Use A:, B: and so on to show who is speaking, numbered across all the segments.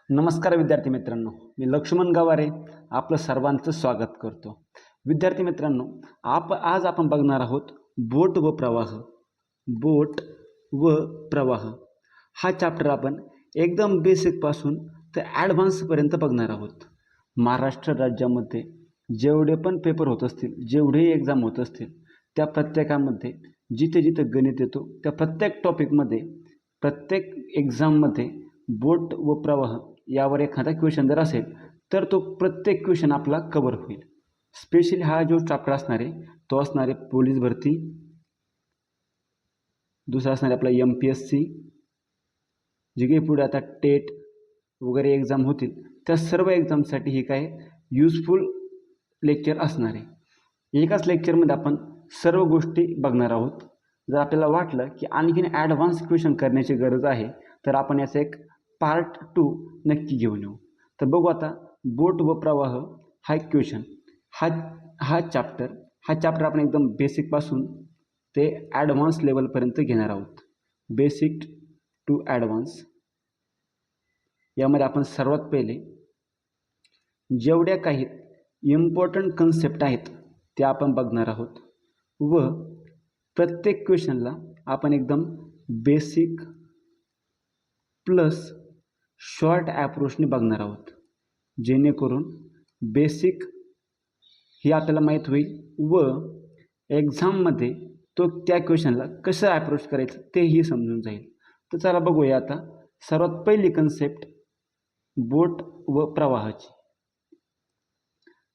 A: नमस्कार विद्यार्थी मित्रांनो, मी लक्ष्मण गवारे आपलं सर्वांचं स्वागत करतो. विद्यार्थी मित्रांनो, आज आपण बघणार आहोत बोट व प्रवाह. बोट व प्रवाह हा चॅप्टर आपण एकदम बेसिकपासून ते ॲडव्हान्सपर्यंत बघणार आहोत. महाराष्ट्र राज्यामध्ये जेवढे पण पेपर होत असतील, जेवढेही एक्झाम होत असतील, त्या प्रत्येकामध्ये जिथे जिथे गणित येतो त्या प्रत्येक टॉपिकमध्ये, प्रत्येक एक्झाममध्ये बोट व प्रवाह यावर एखादा क्वेश्चन जर असेल तर तो प्रत्येक क्वेश्चन आपला कव्हर होईल. स्पेशली हा जो चॅप्टर असणार आहे तो असणार आहे पोलीस भरती, दुसरा असणार आहे आपला MPSC, जे काही पुढे आता टेट वगैरे एक्झाम होतील त्या सर्व एक्झामसाठी हे काय युजफुल लेक्चर असणार आहे. एकाच लेक्चरमध्ये आपण सर्व गोष्टी बघणार आहोत. जर आपल्याला वाटलं की आणखीन ॲडव्हान्स क्वेश्चन करण्याची गरज आहे तर आपण याचं एक पार्ट 2 नक्की घेऊन येऊ. तर बघू आता बोट व प्रवाह हा एक क्वेश्चन, हा चॅप्टर आपण एकदम बेसिकपासून ते ॲडव्हान्स लेवलपर्यंत घेणार आहोत. Basic to advance. यामध्ये आपण सर्वात पहिले जेवढ्या काही इम्पॉर्टंट कन्सेप्ट आहेत त्या आपण बघणार आहोत व प्रत्येक क्वेश्चनला आपण एकदम बेसिक प्लस शॉर्ट ॲप्रोचने बघणार आहोत, जेणेकरून बेसिक हे आपल्याला माहीत होईल व एक्झाममध्ये तो त्या क्वेश्चनला कसं ॲप्रोच करायचं तेही समजून जाईल. तर चला बघूया आता सर्वात पहिली कन्सेप्ट बोट व प्रवाहाची.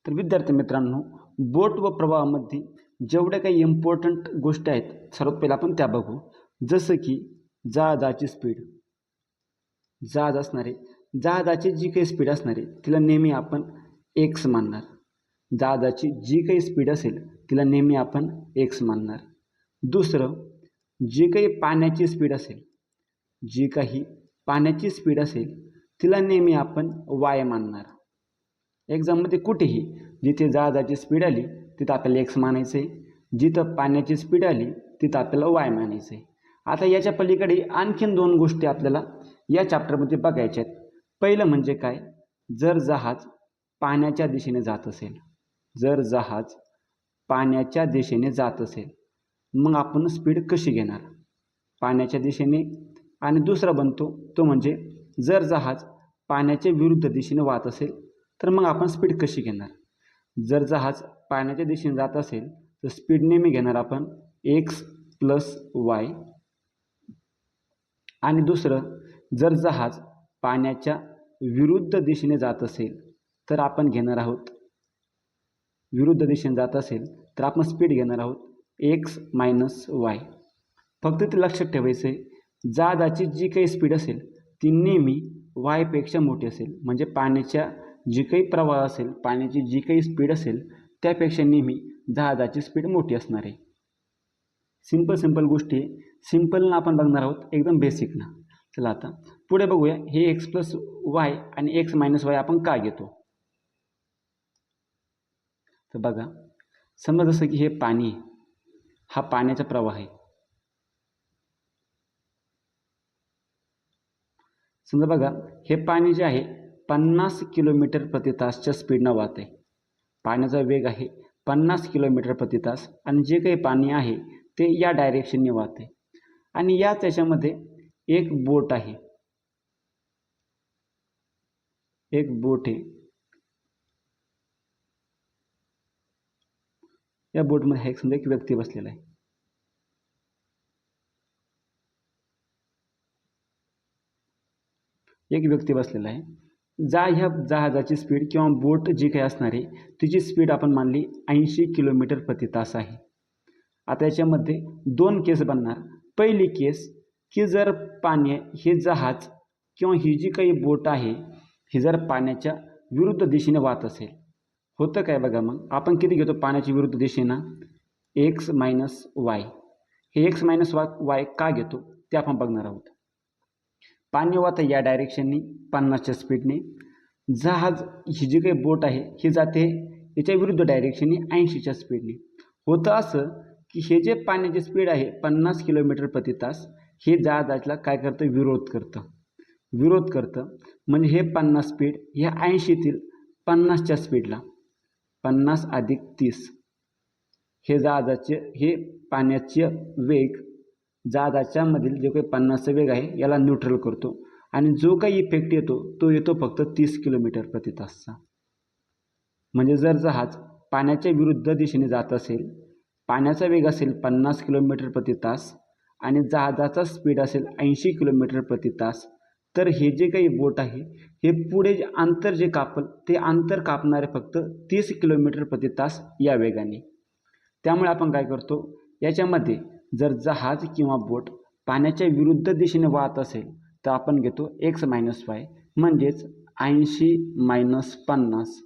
A: तर विद्यार्थी मित्रांनो, बोट व प्रवाहामध्ये जेवढ्या काही इम्पॉर्टंट गोष्टी आहेत सर्वात पहिला आपण त्या बघू. जसं की जहाजाची स्पीड, जहाज असणारे जहाजाची जी काही स्पीड असणार आहे तिला नेहमी आपण एक्स मानणार. जहाजाची जी काही स्पीड असेल तिला नेहमी आपण एक्स मानणार. दुसरं, जी काही पाण्याची स्पीड असेल, जी काही पाण्याची स्पीड असेल तिला नेहमी आपण वाय मानणार. एक्झाममध्ये कुठेही जिथे जहाजाची स्पीड आली तिथं आपल्याला एक्स मानायचं आहे, जिथं पाण्याची स्पीड आली तिथं आपल्याला वाय मानायचं आहे. आता याच्या पलीकडे आणखीन दोन गोष्टी आपल्याला या चॅप्टरमध्ये बघायच्या आहेत. पहिलं म्हणजे काय, जर जहाज पाण्याच्या दिशेने जात असेल, जर जहाज पाण्याच्या दिशेने जात असेल मग आपण स्पीड कशी घेणार पाण्याच्या दिशेने. आणि दुसरा बनतो तो म्हणजे जर जहाज पाण्याच्या विरुद्ध दिशेने वाहत असेल तर मग आपण स्पीड कशी घेणार. जर जहाज पाण्याच्या दिशेने जात असेल तर स्पीड नेहमी घेणार आपण एक्स प्लस वाय. आणि दुसरं, जर जहाज पाण्याच्या विरुद्ध दिशेने जात असेल तर आपण घेणार आहोत, विरुद्ध दिशेने जात असेल तर आपण स्पीड घेणार आहोत एक्स मायनस वाय. फक्त ते लक्षात ठेवायचं आहे, जहाजाची जी काही स्पीड असेल ती नेहमी वायपेक्षा मोठी असेल. म्हणजे पाण्याच्या जी काही प्रवाह असेल, पाण्याची जी काही स्पीड असेल त्यापेक्षा नेहमी जहाजाची स्पीड मोठी असणार आहे. सिंपल गोष्टी आहे. सिंपलनं आपण बघणार आहोत, एकदम बेसिक ना. चला आता पुढे बघूया, हे एक्स प्लस वाय आणि एक्स मायनस वाय आपण का घेतो. तर बघा, समजा जसं की हे पाणी, हा पाण्याचा प्रवाह आहे. समजा बघा, हे पाणी जे आहे 50 किलोमीटर प्रति तासच्या स्पीडनं वाहत आहे. पाण्याचा वेग आहे 50 किलोमीटर प्रति तास आणि जे काही पाणी आहे ते या डायरेक्शनने वाहत आहे. आणि याच याच्यामध्ये एक बोट आहे, एक बोट आहे. या बोटमध्ये एक समजा एक व्यक्ती बसलेला आहे. एक व्यक्ती बसलेला आहे. ह्या जहाजाची स्पीड किंवा बोट जी काही असणार आहे तिची स्पीड आपण मानली 80 किलोमीटर प्रति तास आहे. आता याच्यामध्ये दोन केस बनणार. पहिली केस की जर पाणी, हे जहाज किंवा ही जी काही बोट आहे ही जर पाण्याच्या विरुद्ध दिशेने वाहत असेल, होतं काय बघा, मग आपण किती घेतो पाण्याच्या विरुद्ध दिशेनं एक्स मायनस वाय. हे एक्स मायनस वाय का घेतो ते आपण बघणार आहोत. पाणी वाहतं या डायरेक्शननी 50च्या स्पीडने, जहाज ही जी काही बोट आहे ही जाते याच्या विरुद्ध डायरेक्शननी 80च्या स्पीडने. होतं असं की हे जे पाण्याची स्पीड आहे 50 किलोमीटर प्रति तास, हे जहाजाला काय करतं, विरोध करतं. विरोध करतं. म्हणजे हे 50 स्पीड ह्या 80तील 50च्या स्पीडला 50 अधिक 30 हे जहाजाचे हे पाण्याचे वेग जहाजाच्या मधील जो काही 50चा वेग आहे याला न्यूट्रल करतो आणि जो काही इफेक्ट येतो तो येतो फक्त 30 किलोमीटर प्रति तासचा. म्हणजे जर जहाज पाण्याच्या विरुद्ध दिशेने जात असेल, पाण्याचा वेग असेल 50 किलोमीटर प्रति तास आणि जहाजाचा स्पीड असेल 80 किलोमीटर प्रति तास, तर हे जे काही बोट आहे हे पुढे जे अंतर जे कापल ते अंतर कापणारे फक्त 30 किलोमीटर प्रति तास या वेगाने. त्यामुळे आपण काय करतो, याच्यामध्ये जर जहाज किंवा बोट पाण्याच्या विरुद्ध दिशेने वाहत असेल तर आपण घेतो x मायनस वाय, म्हणजेच 80 मायनस 50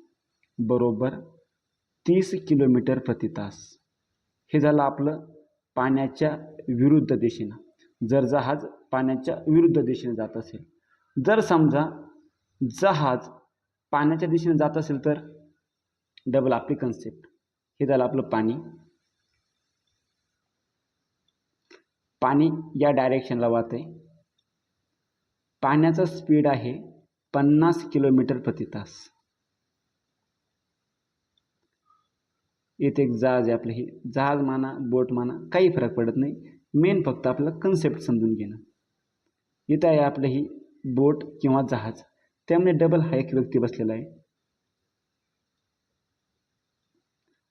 A: बरोबर 30 किलोमीटर प्रति तास. हे झालं आपलं पाण्याच्या विरुद्ध दिशेनं, जर जहाज पाण्याच्या विरुद्ध दिशेने जात असेल. जर समजा जहाज पाण्याच्या दिशेने जात असेल तर डबल आपली कन्सेप्ट. हे झालं आपलं पाणी. पाणी या डायरेक्शनला वाहते. पाण्याचा स्पीड आहे 50 किलोमीटर प्रति तास. इथे एक जहाज आहे आपलं, हे जहाज माना बोट माना काही फरक पडत नाही, मेन फक्त आपलं कन्सेप्ट समजून घेणं. इथं आहे आपलं ही बोट किंवा जहाज, त्यामुळे डबल हा एक व्यक्ती बसलेला आहे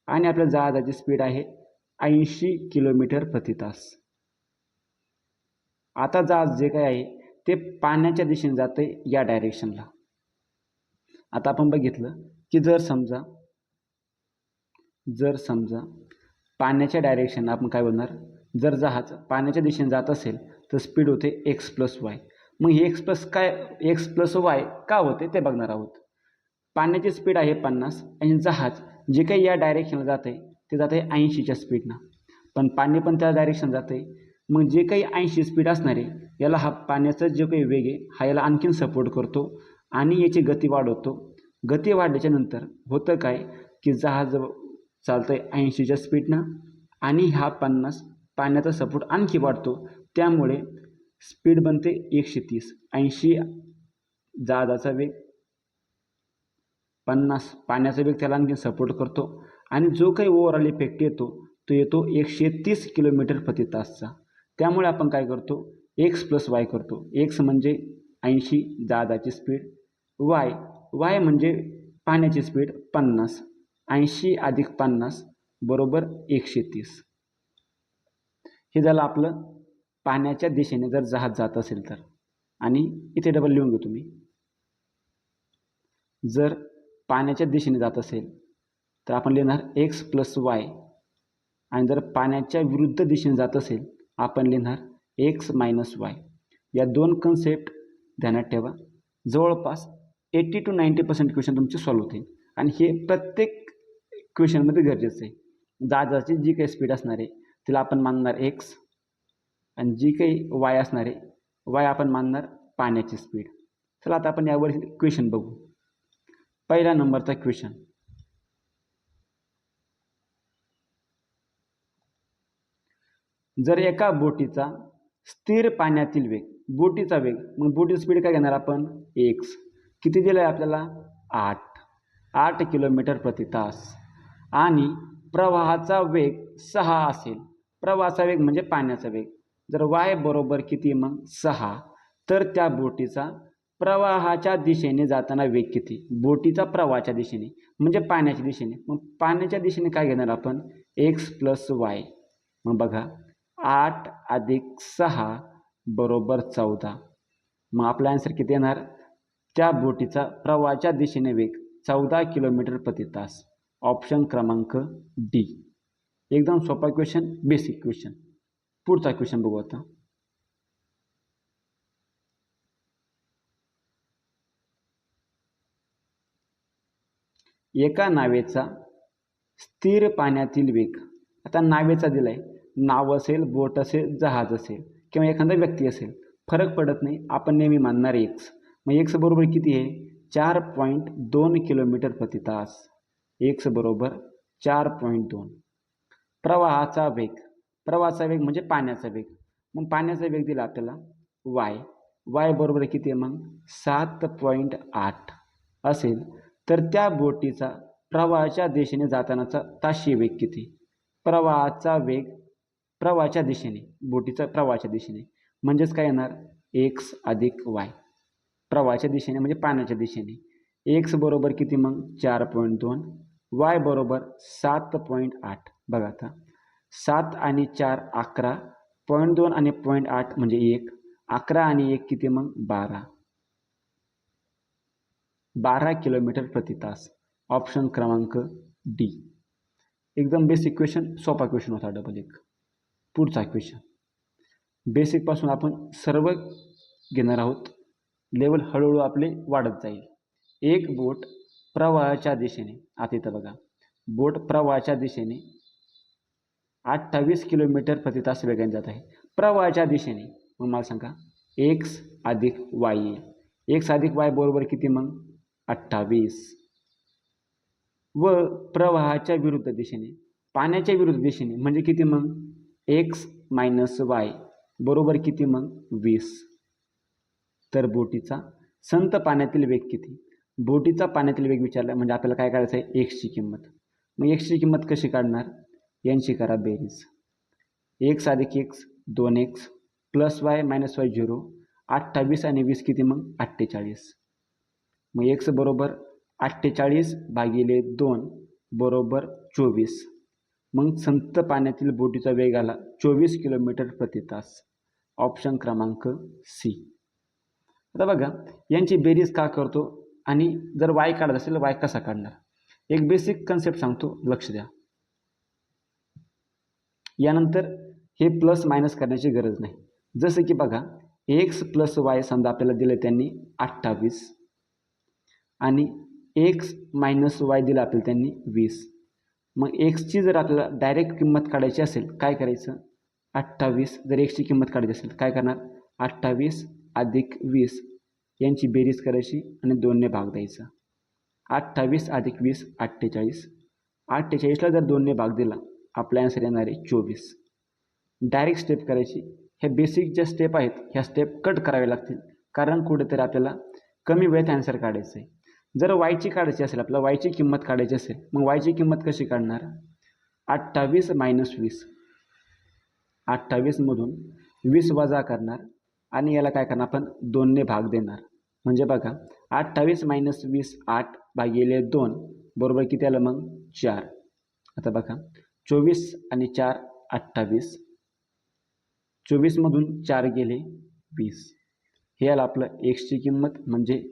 A: आणि आपल्या जहाजाची स्पीड आहे 80 किलोमीटर प्रति तास. आता जहाज जे काय आहे ते पाण्याच्या दिशेने जाते या डायरेक्शनला. आता आपण बघितलं की जर समजा पाण्याच्या डायरेक्शनला आपण काय बोलणार, जर जहाज पाण्याच्या दिशेने जात असेल तर स्पीड होते x प्लस वाय. मग हे एक्स प्लस वाय का होते ते बघणार आहोत. पाण्याची स्पीड आहे 50 आणि जहाज जे काही या डायरेक्शनला जात आहे ते जात आहे 80च्या स्पीडनं, पण पाणी पण त्या डायरेक्शन जात आहे. मग जे काही 80 स्पीड असणार आहे याला हा पाण्याचा जो काही वेग आहे हा याला आणखीन सपोर्ट करतो आणि याची गती वाढवतो. गती वाढल्याच्या नंतर होतं काय की जहाज चालतं आहे 80च्या स्पीडनं आणि हा 50 पाण्याचा सपोर्ट आणखी वाढतो, त्यामुळे स्पीड बनते 130. 80 जहाजाचा वेग, 50 पाण्याचा वेग त्याला आणखी सपोर्ट करतो आणि जो काही ओव्हरऑल इफेक्ट येतो तो येतो 130 किलोमीटर प्रति तासचा. त्यामुळे आपण काय करतो, x प्लस वाय करतो. x म्हणजे 80 जहाजाची स्पीड, वाय म्हणजे पाण्याची स्पीड 50, 80 अधिक 50 बरोबर 130. हे झालं आपलं पाण्याच्या दिशेने जर जहाज जात असेल तर. आणि इथे डबल लिहून घेऊ तुम्ही. जर पाण्याच्या दिशेने जात असेल तर आपण लिहिणार x प्लस वाय आणि जर पाण्याच्या विरुद्ध दिशेने जात असेल आपण लिहिणार x मायनस वाय. या दोन कन्सेप्ट ध्यानात ठेवा. जवळपास 80 to 90% क्वेश्चन तुमचे सॉल्व्ह होतील आणि हे प्रत्येक क्वेश्चनमध्ये गरजेचं आहे. जहाजाची जी काही स्पीड असणार आहे तिला आपण मानणार x आणि जी काही वाय असणार आहे वाय आपण मानणार पाण्याची स्पीड. चला आता आपण यावर क्वेश्चन बघू. पहिला नंबरचा क्वेश्चन, जर एका बोटीचा स्थिर पाण्यातील वेग, बोटीचा वेग, मग बोटीची स्पीड काय घेणार आपण x, किती दिलं आहे आपल्याला 8 किलोमीटर प्रति तास आणि प्रवाहाचा वेग 6 असेल. प्रवाहाचा वेग म्हणजे पाण्याचा वेग. जर y बरोबर किती मग 6, तर त्या बोटीचा प्रवाहाच्या दिशेने जाताना वेग किती, बोटीचा प्रवाहाच्या दिशेने म्हणजे पाण्याच्या दिशेने. मग पाण्याच्या दिशेने काय घेणार आपण x प्लस वाय. मग बघा 8 अधिक 6 बरोबर 14. मग आपला आन्सर किती येणार, त्या बोटीचा प्रवाहाच्या दिशेने वेग 14 किलोमीटर प्रति तास. ऑप्शन क्रमांक डी. एकदम सोपा क्वेश्चन, बेसिक क्वेश्चन. पुढचा क्वेश्चन बघू आता. एका नावेचा स्थिर पाण्यातील वेग, आता नावेचा दिलाय, नाव असेल, बोट असेल, जहाज असेल किंवा एखादा व्यक्ती असेल, फरक पडत नाही, आपण नेहमी मानणार x. मग x बरोबर किती आहे 4.2 किलोमीटर प्रति तास. x बरोबर 4.2. प्रवाहाचा वेग, प्रवाहाचा वेग म्हणजे पाण्याचा वेग, मग पाण्याचा वेग दिला आपल्याला y. वाय बरोबर किती आहे मग 7.8 असेल तर त्या बोटीचा प्रवाहाच्या दिशेने जातानाचा ताशी वेग किती? प्रवाहाचा वेग प्रवाहाच्या दिशेने, बोटीचा प्रवाहाच्या दिशेने म्हणजेच काय येणार एक्स अधिक वाय. प्रवाहाच्या दिशेने म्हणजे पाण्याच्या दिशेने. एक्स बरोबर किती मग 4.2, वाय बरोबर 7.8. बघा आता 7 आणि 4 11, 0.2 आणि 0.8 म्हणजे 1, 11 आणि 1 किती मग 12 किलोमीटर प्रति तास. ऑप्शन क्रमांक डी. एकदम बेसिक क्वेश्चन, सोपा क्वेश्चन होता डबल एक. पुढचा क्वेश्चन बेसिकपासून आपण सर्व घेणार आहोत. लेवल हळूहळू आपले वाढत जाईल. एक बोट प्रवाहाच्या दिशेने, आता इथं बघा बोट प्रवाहाच्या दिशेने 28 किलोमीटर प्रति तास वेगाने जात आहे. प्रवाहाच्या दिशेने मग मला सांगा एक्स अधिक वाय येईल. एक्स अधिक वाय बरोबर किती मग 28. व प्रवाहाच्या विरुद्ध दिशेने, पाण्याच्या विरुद्ध दिशेने म्हणजे किती मग एक्स मायनस वाय बरोबर किती मग 20. तर बोटीचा संत पाण्यातील वेग किती? बोटीचा पाण्यातील वेग विचारला म्हणजे आपल्याला काय करायचं आहे एक्सची किंमत. मग एक्सची किंमत कशी काढणार? यांची करा बेरीज. एक्स अधिक x 2x plus y minus Y 0. 28 आणि 20 किती मग 48. मग एक्स बरोबर 48 भागिले 2 बरोबर 24. मग संत पाण्यातील बोटीचा वेग आला 24 किलोमीटर प्रति तास. ऑप्शन क्रमांक सी. आता बघा यांची बेरीज का करतो आणि जर वाय काढत असेल वाय कसा काढणार? एक बेसिक कन्सेप्ट सांगतो, लक्ष द्या. यानंतर हे प्लस मायनस करण्याची गरज नाही. जसं की बघा एक्स प्लस वाय समजा आपल्याला दिलं त्यांनी 28 आणि एक्स मायनस वाय दिलं आपल्याला त्यांनी 20. मग एक्सची जर आपल्याला डायरेक्ट किंमत काढायची असेल काय करायचं? 28 जर एक्सची किंमत काढायची असेल काय करणार? 28 अधिक 20 यांची बेरीज करायची आणि 2ने भाग द्यायचा. 28 अधिक 20 48. 48ला जर 2ने भाग दिला आपला आन्सर येणार आहे 24. डायरेक्ट स्टेप करायची. ह्या बेसिक ज्या स्टेप आहेत ह्या स्टेप कट कराव्या लागतील कारण कुठेतरी आपल्याला कमी वेळेत आन्सर काढायचं आहे. जर वायची काढायची असेल आपल्याला वायची किंमत काढायची असेल मग वायची किंमत कशी काढणार? 28 मायनस 20. 28मधून 20 वजा करणार आणि याला काय करणार आपण 2ने भाग देणार. म्हणजे बघा 28 मायनस 20 8 भागिले 2 बरोबर किती आलं मग 4. आता बघा 24 आणि 4 28. 24मधून 4 गेले 20. हे आलं आपलं एक्सची किंमत म्हणजे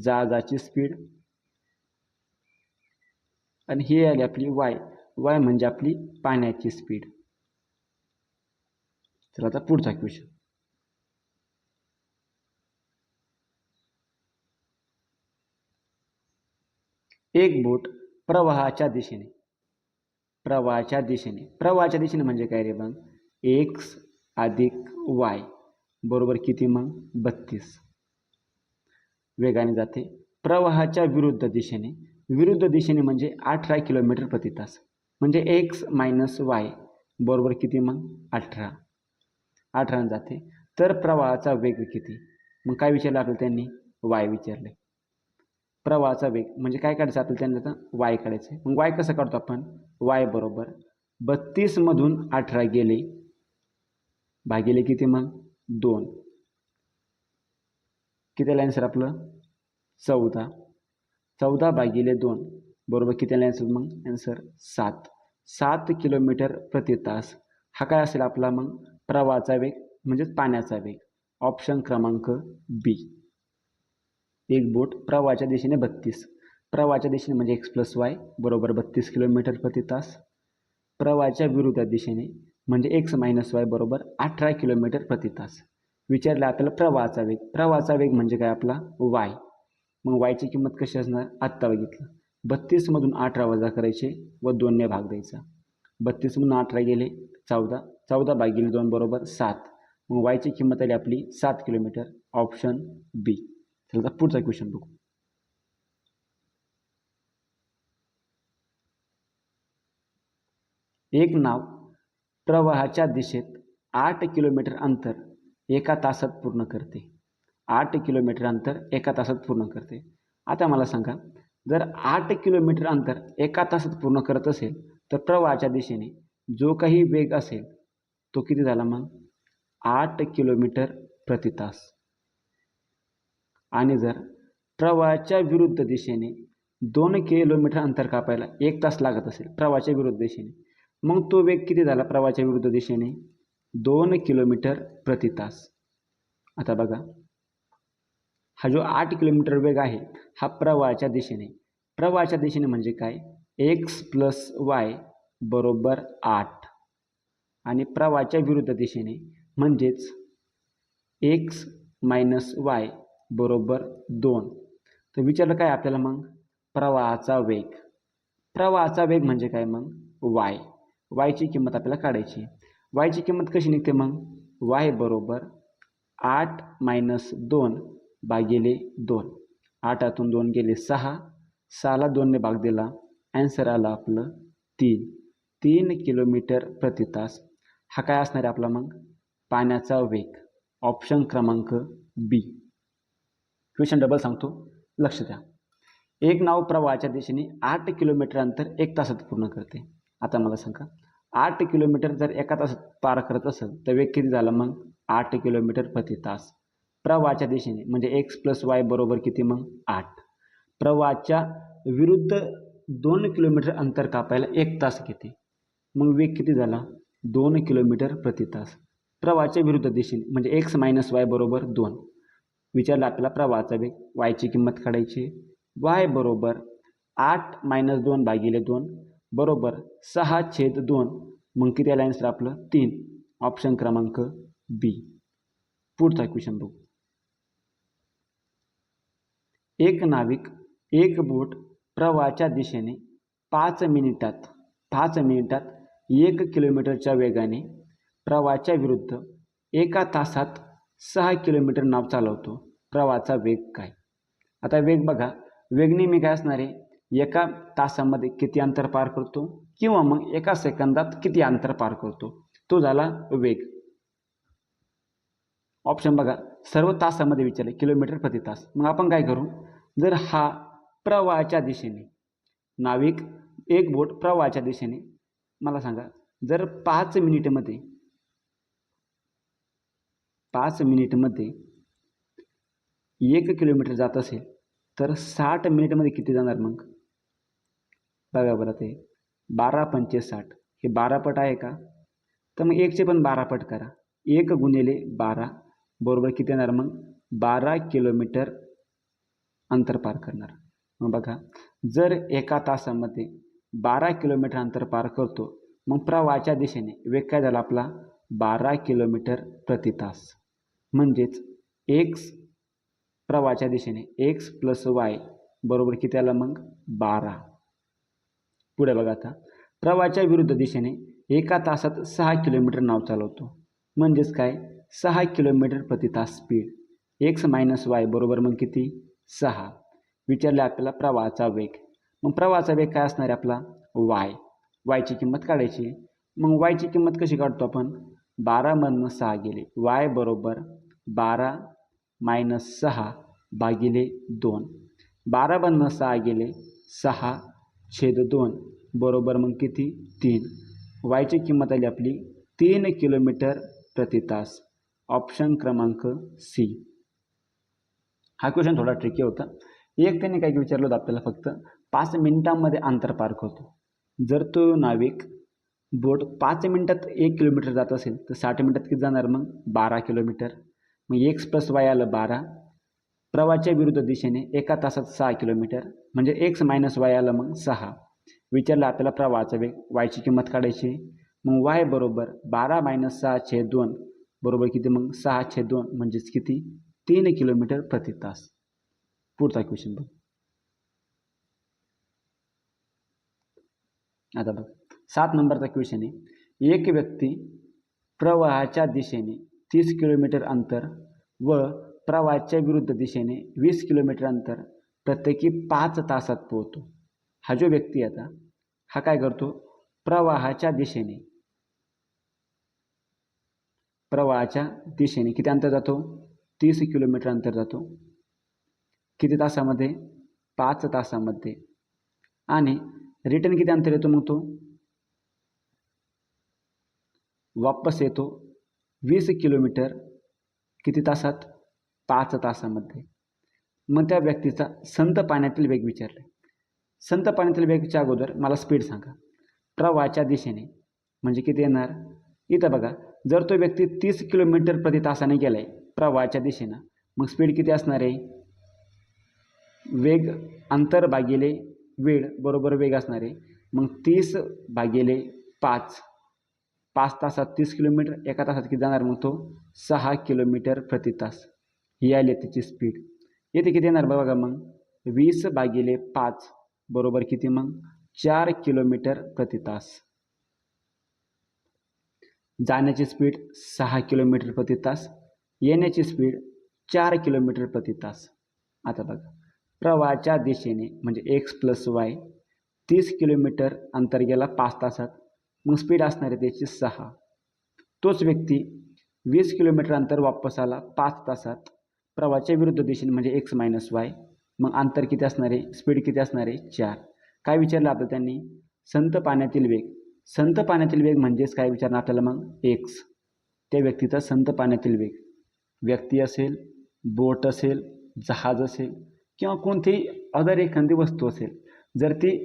A: जहाजाची स्पीड आणि हे आली आपली वाय. वाय म्हणजे आपली पाण्याची स्पीड. चला आता पुढचा क्वेश्चन. एक बोट प्रवाहाच्या दिशेने म्हणजे काय रे मग एक्स अधिक वाय बरोबर किती मग 32 वेगाने जाते. प्रवाहाच्या विरुद्ध दिशेने म्हणजे 18 किलोमीटर प्रति तास म्हणजे एक्स मायनस वाय बरोबर किती मग 18 जाते. तर प्रवाहाचा वेग किती? मग काय विचारलं आपल्याला त्यांनी? वाय विचारले. प्रवाहाचा वेग म्हणजे काय काढायचं आपल्याला त्यांनी आता वाय काढायचं. मग वाय कसं काढतो आपण? वाय बरोबर 32मधून 18 गेले भागिले किती मग 2. किती आलं आन्सर आपलं 14. 14 भागिले 2 बरोबर किती आलं आन्सर मग आन्सर 7 किलोमीटर प्रति तास. हा काय असेल आपला मग प्रवाहाचा वेग म्हणजेच पाण्याचा वेग. ऑप्शन क्रमांक बी. एक बोट प्रवाहाच्या दिशेने 32. प्रवाहाच्या दिशेने म्हणजे एक्स प्लस वाय बरोबर 32 किलोमीटर प्रति तास. प्रवाहाच्या विरुद्ध दिशेने म्हणजे एक्स मायनस वाय बरोबर 18 किलोमीटर प्रति तास. विचारलं आपल्याला प्रवाहाचा वेग म्हणजे काय आपला वाय. मग वायची किंमत कशी असणार? आत्ता बघितलं 32मधून 18 वजा करायचे व 2ने भाग द्यायचा. 32मधून 18 गेले 14 भागिले 2 बरोबर 7. मग वायची किंमत आली आपली 7 किलोमीटर. ऑप्शन बी. चला पुढचा क्वेश्चन बघू. एक नाव प्रवाहाच्या दिशेत 8 किलोमीटर अंतर 1 तासात पूर्ण करते. 8 किलोमीटर अंतर एका तासात पूर्ण करते. आता मला सांगा, जर 8 किलोमीटर अंतर एका तासात पूर्ण करत असेल तर प्रवाहाच्या दिशेने जो काही वेग असेल तो किती झाला मग? 8 किलोमीटर प्रति तास. आणि जर प्रवाहाच्या विरुद्ध दिशेने 2 किलोमीटर अंतर कापायला 1 तास लागत असेल प्रवाहाच्या विरुद्ध दिशेने, मग तो वेग किती झाला प्रवाहाच्या विरुद्ध दिशेने? 2 किलोमीटर प्रति तास. आता बघा, हा जो 8 किलोमीटर वेग आहे हा प्रवाहाच्या दिशेने म्हणजे काय? x प्लस वाय बरोबर 8 आणि प्रवाहाच्या विरुद्ध दिशेने म्हणजेच x मायनस वाय बरोबर 2. तर विचारलं काय आपल्याला मग? प्रवाहाचा वेग म्हणजे काय मग? वायची किंमत आपल्याला काढायची. वायची किंमत कशी निघते मग? वाय बरोबर 8 मायनस 2 भागिले 2. 8तून 2 गेले 6, 6ला 2ने भाग दिला, ॲन्सर आला आपलं 3 किलोमीटर प्रति तास. हा काय असणार आहे आपला मग? पाण्याचा वेग. ऑप्शन क्रमांक बी. क्वेश्चन डबल सांगतो, लक्ष द्या. एक नाव प्रवाहाच्या दिशेने 8 किलोमीटर अंतर 1 तासात पूर्ण करते. आता मला सांगा, 8 किलोमीटर जर एका तासात पार करत असेल तर वेग किती झाला मग? 8 किलोमीटर प्रति तास. प्रवाहाच्या दिशेने म्हणजे x प्लस वाय बरोबर किती मग? 8. प्रवाहाच्या विरुद्ध 2 किलोमीटर अंतर कापायला 1 तास घेते, मग वेग किती झाला? 2 किलोमीटर प्रति तास. प्रवाहाच्या विरुद्ध दिशेने म्हणजे x मायनस वाय बरोबर 2. विचारला आपल्याला प्रवाहाचा वेग, वायची किंमत काढायची. वाय बरोबर 8 मायनस 2 भागिले 2 बरोबर 6/2. मग किती आलं आन्सर आपलं? 3. ऑप्शन क्रमांक बी. पुढचा क्वेश्चन बघू. एक नाविक एक बोट प्रवाहाच्या दिशेने 5 मिनिटात 1 किलोमीटरच्या वेगाने प्रवाहाच्या विरुद्ध एका तासात 6 किलोमीटर नाव चालवतो. प्रवाहाचा वेग काय? आता वेग बघा, वेग नेहमी काय असणार आहे? एका तासामध्ये किती अंतर पार करतो किंवा मग एका सेकंदात किती अंतर पार करतो, तो झाला वेग. ऑप्शन बघा, सर्व तासामध्ये विचारले, किलोमीटर प्रति तास. मग आपण काय करू? जर हा प्रवाहाच्या दिशेने नाविक एक बोट प्रवाहाच्या दिशेने, मला सांगा, जर 5 मिनिटमध्ये 1 किलोमीटर जात असेल तर 60 मिनिटमध्ये किती जाणार मग? बघा बरं, ते 12×5 = 60. हे 12 पट आहे का? तर मग 1चे पण 12 पट करा. 1 गुणिले 12 बरोबर किती येणार मग? 12 किलोमीटर अंतर पार करणार. मग बघा, जर एका तासामध्ये 12 किलोमीटर अंतर पार करतो, मग प्रवाहाच्या दिशेने वेग काय झाला आपला? 12 किलोमीटर प्रति तास. म्हणजेच x प्रवाहाच्या दिशेने x प्लस वाय बरोबर किती आला मग? 12. पुढे बघा, आता प्रवाहाच्या विरुद्ध दिशेने एका तासात 6 किलोमीटर नाव चालवतो. म्हणजेच काय? 6 किलोमीटर प्रति तास स्पीड. x मायनस वाय बरोबर मग किती? 6. विचारले आपल्याला प्रवाहाचा वेग. मग प्रवाहाचा वेग काय असणार आहे आपला? वायची किंमत काढायची. मग वायची किंमत कशी काढतो आपण? 12मधनं 6 गेले, वाय बरोबर 12 मायनस 6 भागिले 2. 12मधनं 6 गेले, 6/2 बरोबर मग किती? 3. वायची किंमत आली आपली 3 किलोमीटर प्रति तास. ऑप्शन क्रमांक सी. हा क्वेश्चन थोडा ट्रिकी होता. एक त्यांनी काय विचारलं होतं आपल्याला, फक्त 5 मिनिटांमध्ये अंतर पार करतो. जर तो नाविक बोट 5 मिनिटात 1 किलोमीटर जात असेल तर 60 मिनिटात किती जाणार मग? 12 किलोमीटर. मग x प्लस वाय आलं 12. प्रवाहाच्या विरुद्ध दिशेने एका तासात 6 किलोमीटर म्हणजे x मायनस वाय आलं मग 6. विचारलं आपल्याला प्रवाहाचा वेग, वायची किंमत काढायची. मग वाय बरोबर 12 मायनस 6/2 बरोबर किती मग? 6/2 म्हणजेच किती? 3 किलोमीटर प्रति तास. पुढचा क्वेश्चन बघ. आता बघ, 7 नंबरचा क्वेश्चन आहे. एक व्यक्ती प्रवाहाच्या दिशेने 30 किलोमीटर अंतर व प्रवाहाच्या विरुद्ध दिशेने 20 किलोमीटर अंतर प्रत्येकी 5 तासात पोहतो. हा जो व्यक्ती आता हा काय करतो? प्रवाहाच्या दिशेने किती अंतर जातो? 30 किलोमीटर अंतर जातो. किती तासामध्ये? 5 तासामध्ये. आणि रिटर्न किती अंतर येतो मग तो? वापस येतो 20 किलोमीटर. किती तासात? 5 तासामध्ये. मग त्या व्यक्तीचा संत पाण्यातील वेग विचारला. संत पाण्यातील वेगच्या अगोदर मला स्पीड सांगा. प्रवाहाच्या दिशेने म्हणजे किती येणार? इथं बघा, जर तो व्यक्ती 30 किलोमीटर प्रति तासाने गेला आहे प्रवाहाच्या दिशेनं, मग स्पीड किती असणार आहे? वेग अंतर भागिले वेळ बरोबर वेग असणार आहे. मग 30 भागिले 5, 5 तासात 30 किलोमीटर, एका तासात किती जाणार मग तो? 6 किलोमीटर प्रति तास. ही आली त्याची स्पीड. येथे किती येणार बघा मग? 20 भागिले 5 बरोबर किती मग? 4 किलोमीटर प्रति तास. जाण्याची स्पीड 6 किलोमीटर प्रति तास, येण्याची स्पीड 4 किलोमीटर प्रति तास. आता बघा, प्रवाहाच्या दिशेने म्हणजे एक्स प्लस वाय 30 किलोमीटर अंतर गेला 5 तासात, मग स्पीड असणार आहे त्याची 6. तोच व्यक्ती 20 किलोमीटर अंतर वापस आला 5 तासात प्रवाहाच्या विरुद्ध दिशेने म्हणजे एक्स मायनस वाय, मग अंतर किती असणार आहे? स्पीड किती असणार आहे? 4. काय विचारलं आपलं त्यांनी? संत पाण्यातील वेग. संत पाण्यातील वेग म्हणजेच काय विचारणार आपल्याला मग? एक्स. त्या व्यक्तीचा संत पाण्यातील वेग, व्यक्ती असेल, बोट असेल, जहाज असेल किंवा कोणतीही अदर एखादी वस्तू असेल, जर ती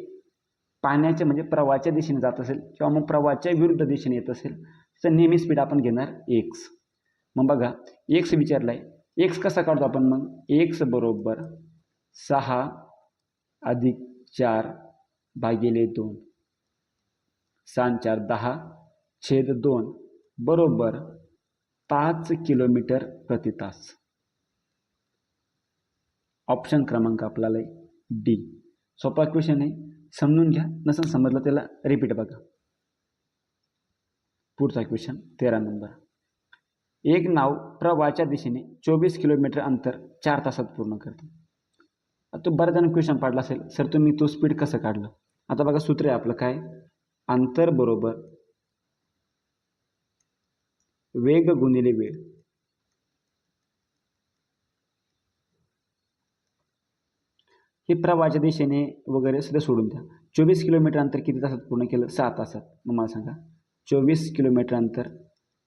A: पाण्याच्या म्हणजे प्रवाहाच्या दिशेने जात असेल किंवा मग प्रवाहाच्या विरुद्ध दिशेने येत असेल तर नेहमी स्पीड आपण घेणार एक्स. मग बघा, एक्स विचारला आहे. एक्स कसा काढतो आपण मग? एक्स बरोबर 6 अधिक 4 भागिले 2, 6 4 10 छेद 2 बरोबर 5 किलोमीटर प्रति तास. ऑप्शन क्रमांक आपल्याला डी. सोपा क्वेश्चन आहे, समजून घ्या. नसेल समजलं त्याला रिपीट बघा. पुढचा क्वेश्चन 13 नंबर. एक नाव प्रवाहाच्या दिशेने 24 किलोमीटर अंतर 4 तासात पूर्ण करते. तो बऱ्याच जण क्वेश्चन पाडला असेल, सर तुम्ही तो स्पीड कसं काढलं? आता बघा, सूत्र आहे आपलं काय? अंतर बरोबर वेग गुणिले वेळ. हे प्रवाहाच्या दिशेने वगैरे सुद्धा सोडून द्या. 24 किलोमीटर अंतर किती तासात पूर्ण केलं? 6 तासात. मग मला सांगा, 24 किलोमीटर अंतर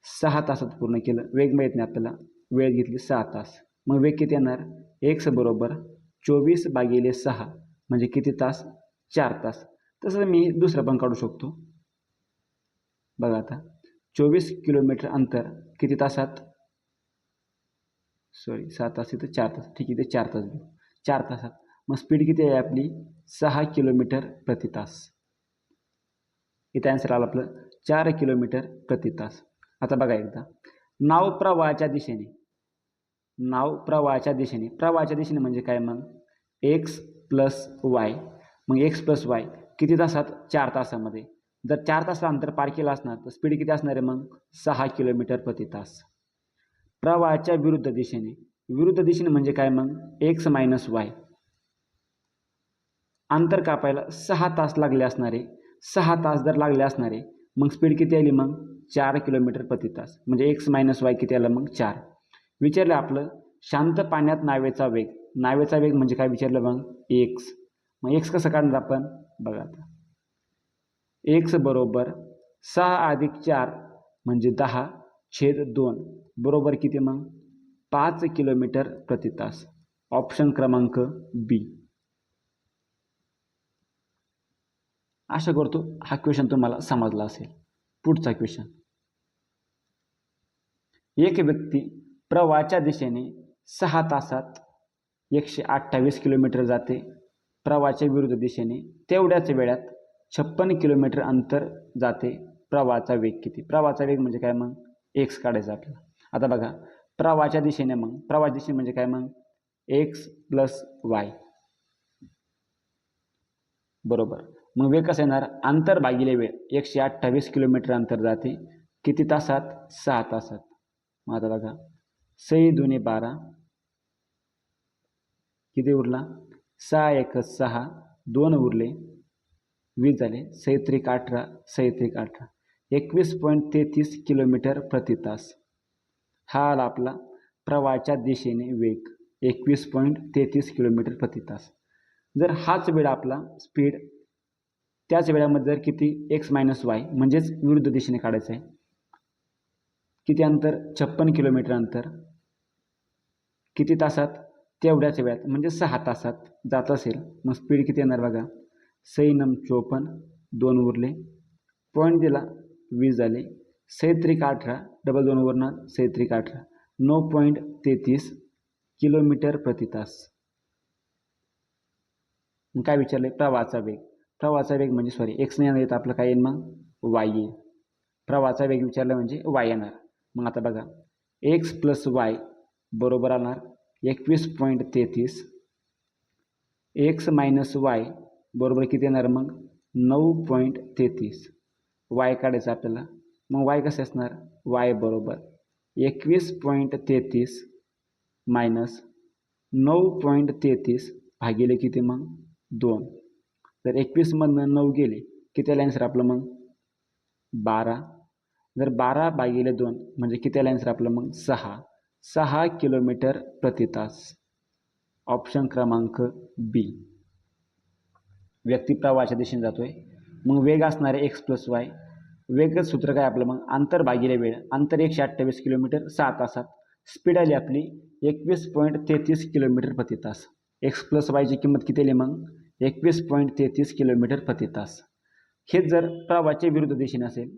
A: 6 तासात पूर्ण केलं. वेग माहीत नाही आपल्याला, वेळ घेतली 6 तास. मग वेग किती येणार? एक्स बरोबर 24 भागिले 6 म्हणजे किती तास? 4 तास. तसं मी दुसरं पण काढू शकतो. बघा आता, 24 किलोमीटर अंतर किती तासात? 6 तास, इथं 4 तास. ठीक आहे, इथे 4 तास घेऊ. 4 तासात. मग स्पीड किती आहे आपली? 6 किलोमीटर प्रति तास. इथे आन्सर आलं आपलं 4 किलोमीटर प्रति तास. आता बघा एकदा, नाव प्रवाहाच्या दिशेने, नाव प्रवाहाच्या दिशेने, प्रवाहाच्या दिशेने म्हणजे काय मग? X plus y. मग एक्स प्लस वाय किती तासात? 4 तासामध्ये. जर 4 तासाला अंतर पार केलं असणार तर स्पीड किती असणार आहे मग? 6 किलोमीटर प्रति तास. प्रवाहाच्या विरुद्ध दिशेने, विरुद्ध दिशेने म्हणजे काय मग? X minus Y. अंतर कापायला 6 तास लागले असणारे, 6 तास जर लागले असणारे, मग स्पीड किती आली मग? 4 किलोमीटर प्रति तास. म्हणजे एक्स मायनस वाय किती आलं मग? 4. विचारलं आपलं शांत पाण्यात नावेचा वेग. नावेचा वेग म्हणजे काय विचारलं मग? एक्स. मग एक्स कसं काढणार आपण? बघा आता, एक्स बरोबर 6 अधिक 4 म्हणजे 10 छेद 2 बरोबर किती मग? 5 किलोमीटर प्रति तास. ऑप्शन क्रमांक बी. आशा करतो हा क्वेश्चन तुम्हाला समजला असेल. पुढचा क्वेश्चन. एक व्यक्ती प्रवाहाच्या दिशेने 6 तासात 128 किलोमीटर जाते. प्रवाहाच्या विरुद्ध दिशेने तेवढ्याच वेळात 56 किलोमीटर अंतर जाते. प्रवाहाचा वेग किती? प्रवाहाचा वेग म्हणजे काय मग? एक्स काढायचा आपल्याला. आता बघा, प्रवाहाच्या दिशेने मग प्रवाहाच्या दिशेने म्हणजे काय मग? एक्स प्लस वाय बरोबर. मग वेग कसा येणार? अंतर भागिले वेळ. 128 किलोमीटर अंतर जाते किती तासात? 6 तासात. मग आता बघा, 6 दुने 12 किती उरला? 6 1 6 2 उरले 20 झाले. 6 त्रिक 18 6 त्रिक 18 21.33 किलोमीटर प्रति तास. हा आला आपला प्रवाहाच्या दिशेने वेग 21.33 किलोमीटर प्रति तास. जर हाच वेळ आपला स्पीड त्याच वेळामध्ये जर किती एक्स मायनस वाय म्हणजेच विरुद्ध दिशेने काढायचं आहे, किती अंतर 56 किलोमीटर अंतर, किती तासात तेवढ्याच वेळात म्हणजे 6 तासात जात असेल, मग स्पीड किती येणार बघा. 6×9 = 2 उरले, पॉईंट दिला 20 झाले, 6×3 = 18, डबल 2 वरनं 6×3 = 18, 9.33 किलोमीटर प्रति तास. मग काय विचारले, प्रवाहाचा वेग. प्रवाहाचा वेग म्हणजे एक्स नाही येत आपलं काय येईल, मग वाय येईल. प्रवाहाचा वेग विचारला म्हणजे वाय येणार. मग आता बघा, एक्स प्लस वाय बरोबर आणार 21.33, एक्स मायनस वाय बरोबर किती येणार मग 9.33. वाय काढायचं आपल्याला, मग वाय कसं असणार, वाय बरोबर 21.33 मायनस 9.33 भागिले किती मग 2. जर 21मधनं 9 गेले किती आन्सर आपलं मग 12. जर 12/2 म्हणजे किती आन्सर आपलं मग 6 किलोमीटर प्रति तास. ऑप्शन क्रमांक बी. व्यक्ती प्रवाहाच्या दिशेने जातोय, मग वेग असणार आहे एक्स प्लस वाय. वेगच सूत्र काय आपलं मग अंतर भागिले वेळ. अंतर 128 किलोमीटर 6 तासात. स्पीड आली आपली 21.33 किलोमीटर प्रति तास. एक्स प्लस वायची किंमत किती आली मग 21.33 किलोमीटर प्रति तास. हेच जर प्रवाहाच्या विरुद्ध दिशेने असेल,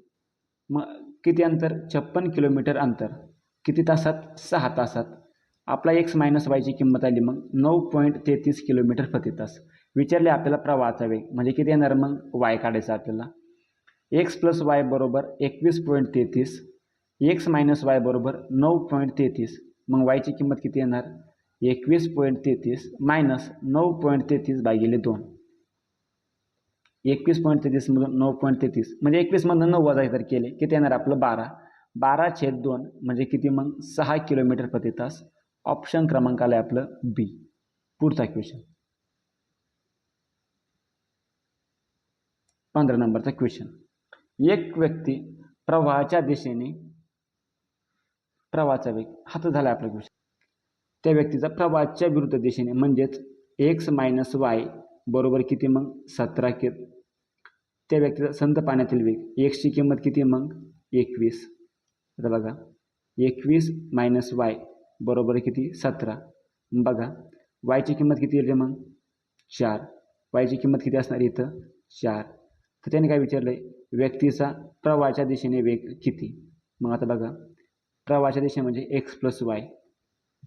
A: मग किती अंतर 56 किलोमीटर अंतर, किती तासात 6 तासात. आपला एक्स मायनस वायची किंमत आली मग 9.33 किलोमीटर प्रति तास. विचारले आपल्याला प्रवाहाचा वेग म्हणजे किती येणार, मग वाय काढायचा आपल्याला. एक्स प्लस वाय बरोबर 21.33, एक्स मायनस वाय बरोबर 9.33, मग वायची किंमत किती येणार 21.33 मायनस 9.33 भागिले 2. 21.33 मधून 9.33 म्हणजे 21मधून 9 वजा जर केले किती येणार आपलं 12/2 म्हणजे किती मग 6 किलोमीटर प्रति तास. ऑप्शन क्रमांक आलं आपलं बी. पुढचा क्वेश्चन 15 नंबरचा क्वेश्चन. एक व्यक्ती प्रवाहाच्या दिशेने, प्रवाहाचा वेग हा तर झाला आपला क्वेश्चन. त्या व्यक्तीचा प्रवाहाच्या विरुद्ध दिशेने म्हणजेच एक्स मायनस वाय बरोबर किती मग 17 त्या व्यक्तीचा संत पाण्यातील वेग. एक्सची किंमत किती मग 21. आता बघा 21 मायनस वाय बरोबर किती 17. बघा वायची किंमत किती येते मग 4. वायची किंमत किती असणार इथं 4. तर त्याने काय विचारलंय, व्यक्तीचा प्रवाहाच्या दिशेने वेग किती. मग आता बघा प्रवाहाच्या दिशेने म्हणजे एक्स प्लस वाय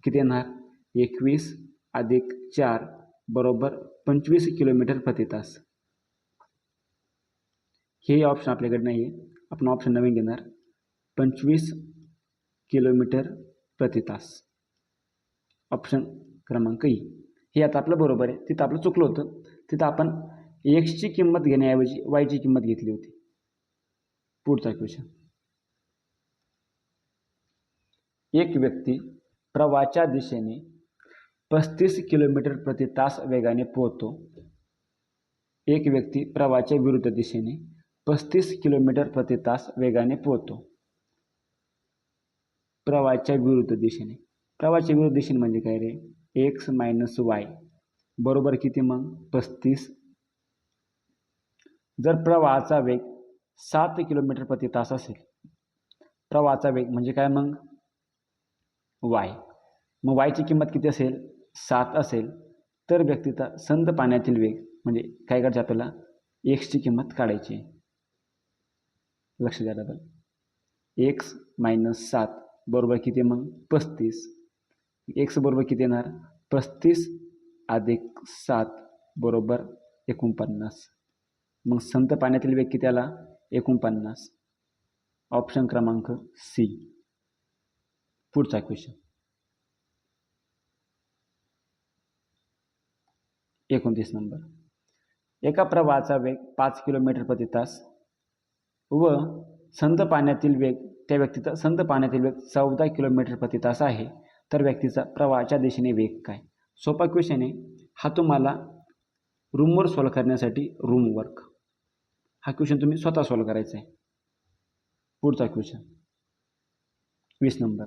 A: किती येणार 21 अधिक 4 बरोबर 25 किलोमीटर प्रति तास. हे ऑप्शन आपल्याकडे नाही आहे, आपण ऑप्शन नवीन घेणार 25 किलोमीटर प्रति तास. ऑप्शन क्रमांक ई. हे आता आपलं बरोबर आहे. तिथं आपलं चुकलं होतं, तिथं आपण एक्सची किंमत घेण्याऐवजी वायची किंमत घेतली होती. पुढचा क्वेश्चन. एक व्यक्ती प्रवाहाच्या दिशेने 35 किलोमीटर प्रति तास वेगाने पोहतो. एक व्यक्ती प्रवाहाच्या विरुद्ध दिशेने 35 किलोमीटर प्रति तास वेगाने पोहतो. प्रवाहाच्या विरुद्ध दिशेने. प्रवाहाच्या विरुद्ध दिशेने म्हणजे काय रे, एक्स मायनस वाय बरोबर किती मग 35. जर प्रवाहाचा वेग 7 किलोमीटर प्रति तास असेल, प्रवाहाचा वेग म्हणजे काय मग वाय, मग वायची किंमत किती असेल 7 असेल, तर व्यक्तीचा संत पाण्यातील वेग म्हणजे काय करायचं आपल्याला एक्सची किंमत काढायची. लक्ष द्या डबल. एक्स मायनस 7 बरोबर किती मग 35. एक्स बरोबर किती येणार 35 अधिक 7 बरोबर 49. मग संत पाण्यातील वेग किती आला 49. ऑप्शन क्रमांक सी. पुढचा क्वेश्चन 29 नंबर. एका प्रवाहाचा वेग 5 किलोमीटर प्रति तास व संत पाण्यातील वेग, त्या व्यक्तीचा संत पाण्यातील वेग 14 किलोमीटर प्रति तास आहे, तर व्यक्तीचा प्रवाहाच्या दिशेने वेग काय. सोपा क्वेश्चन आहे हा. तुम्हाला रूमवर सॉल्व करण्यासाठी रूम वर्क, हा क्वेश्चन तुम्ही स्वतः सॉल्व करायचा आहे. पुढचा क्वेश्चन 20 नंबर.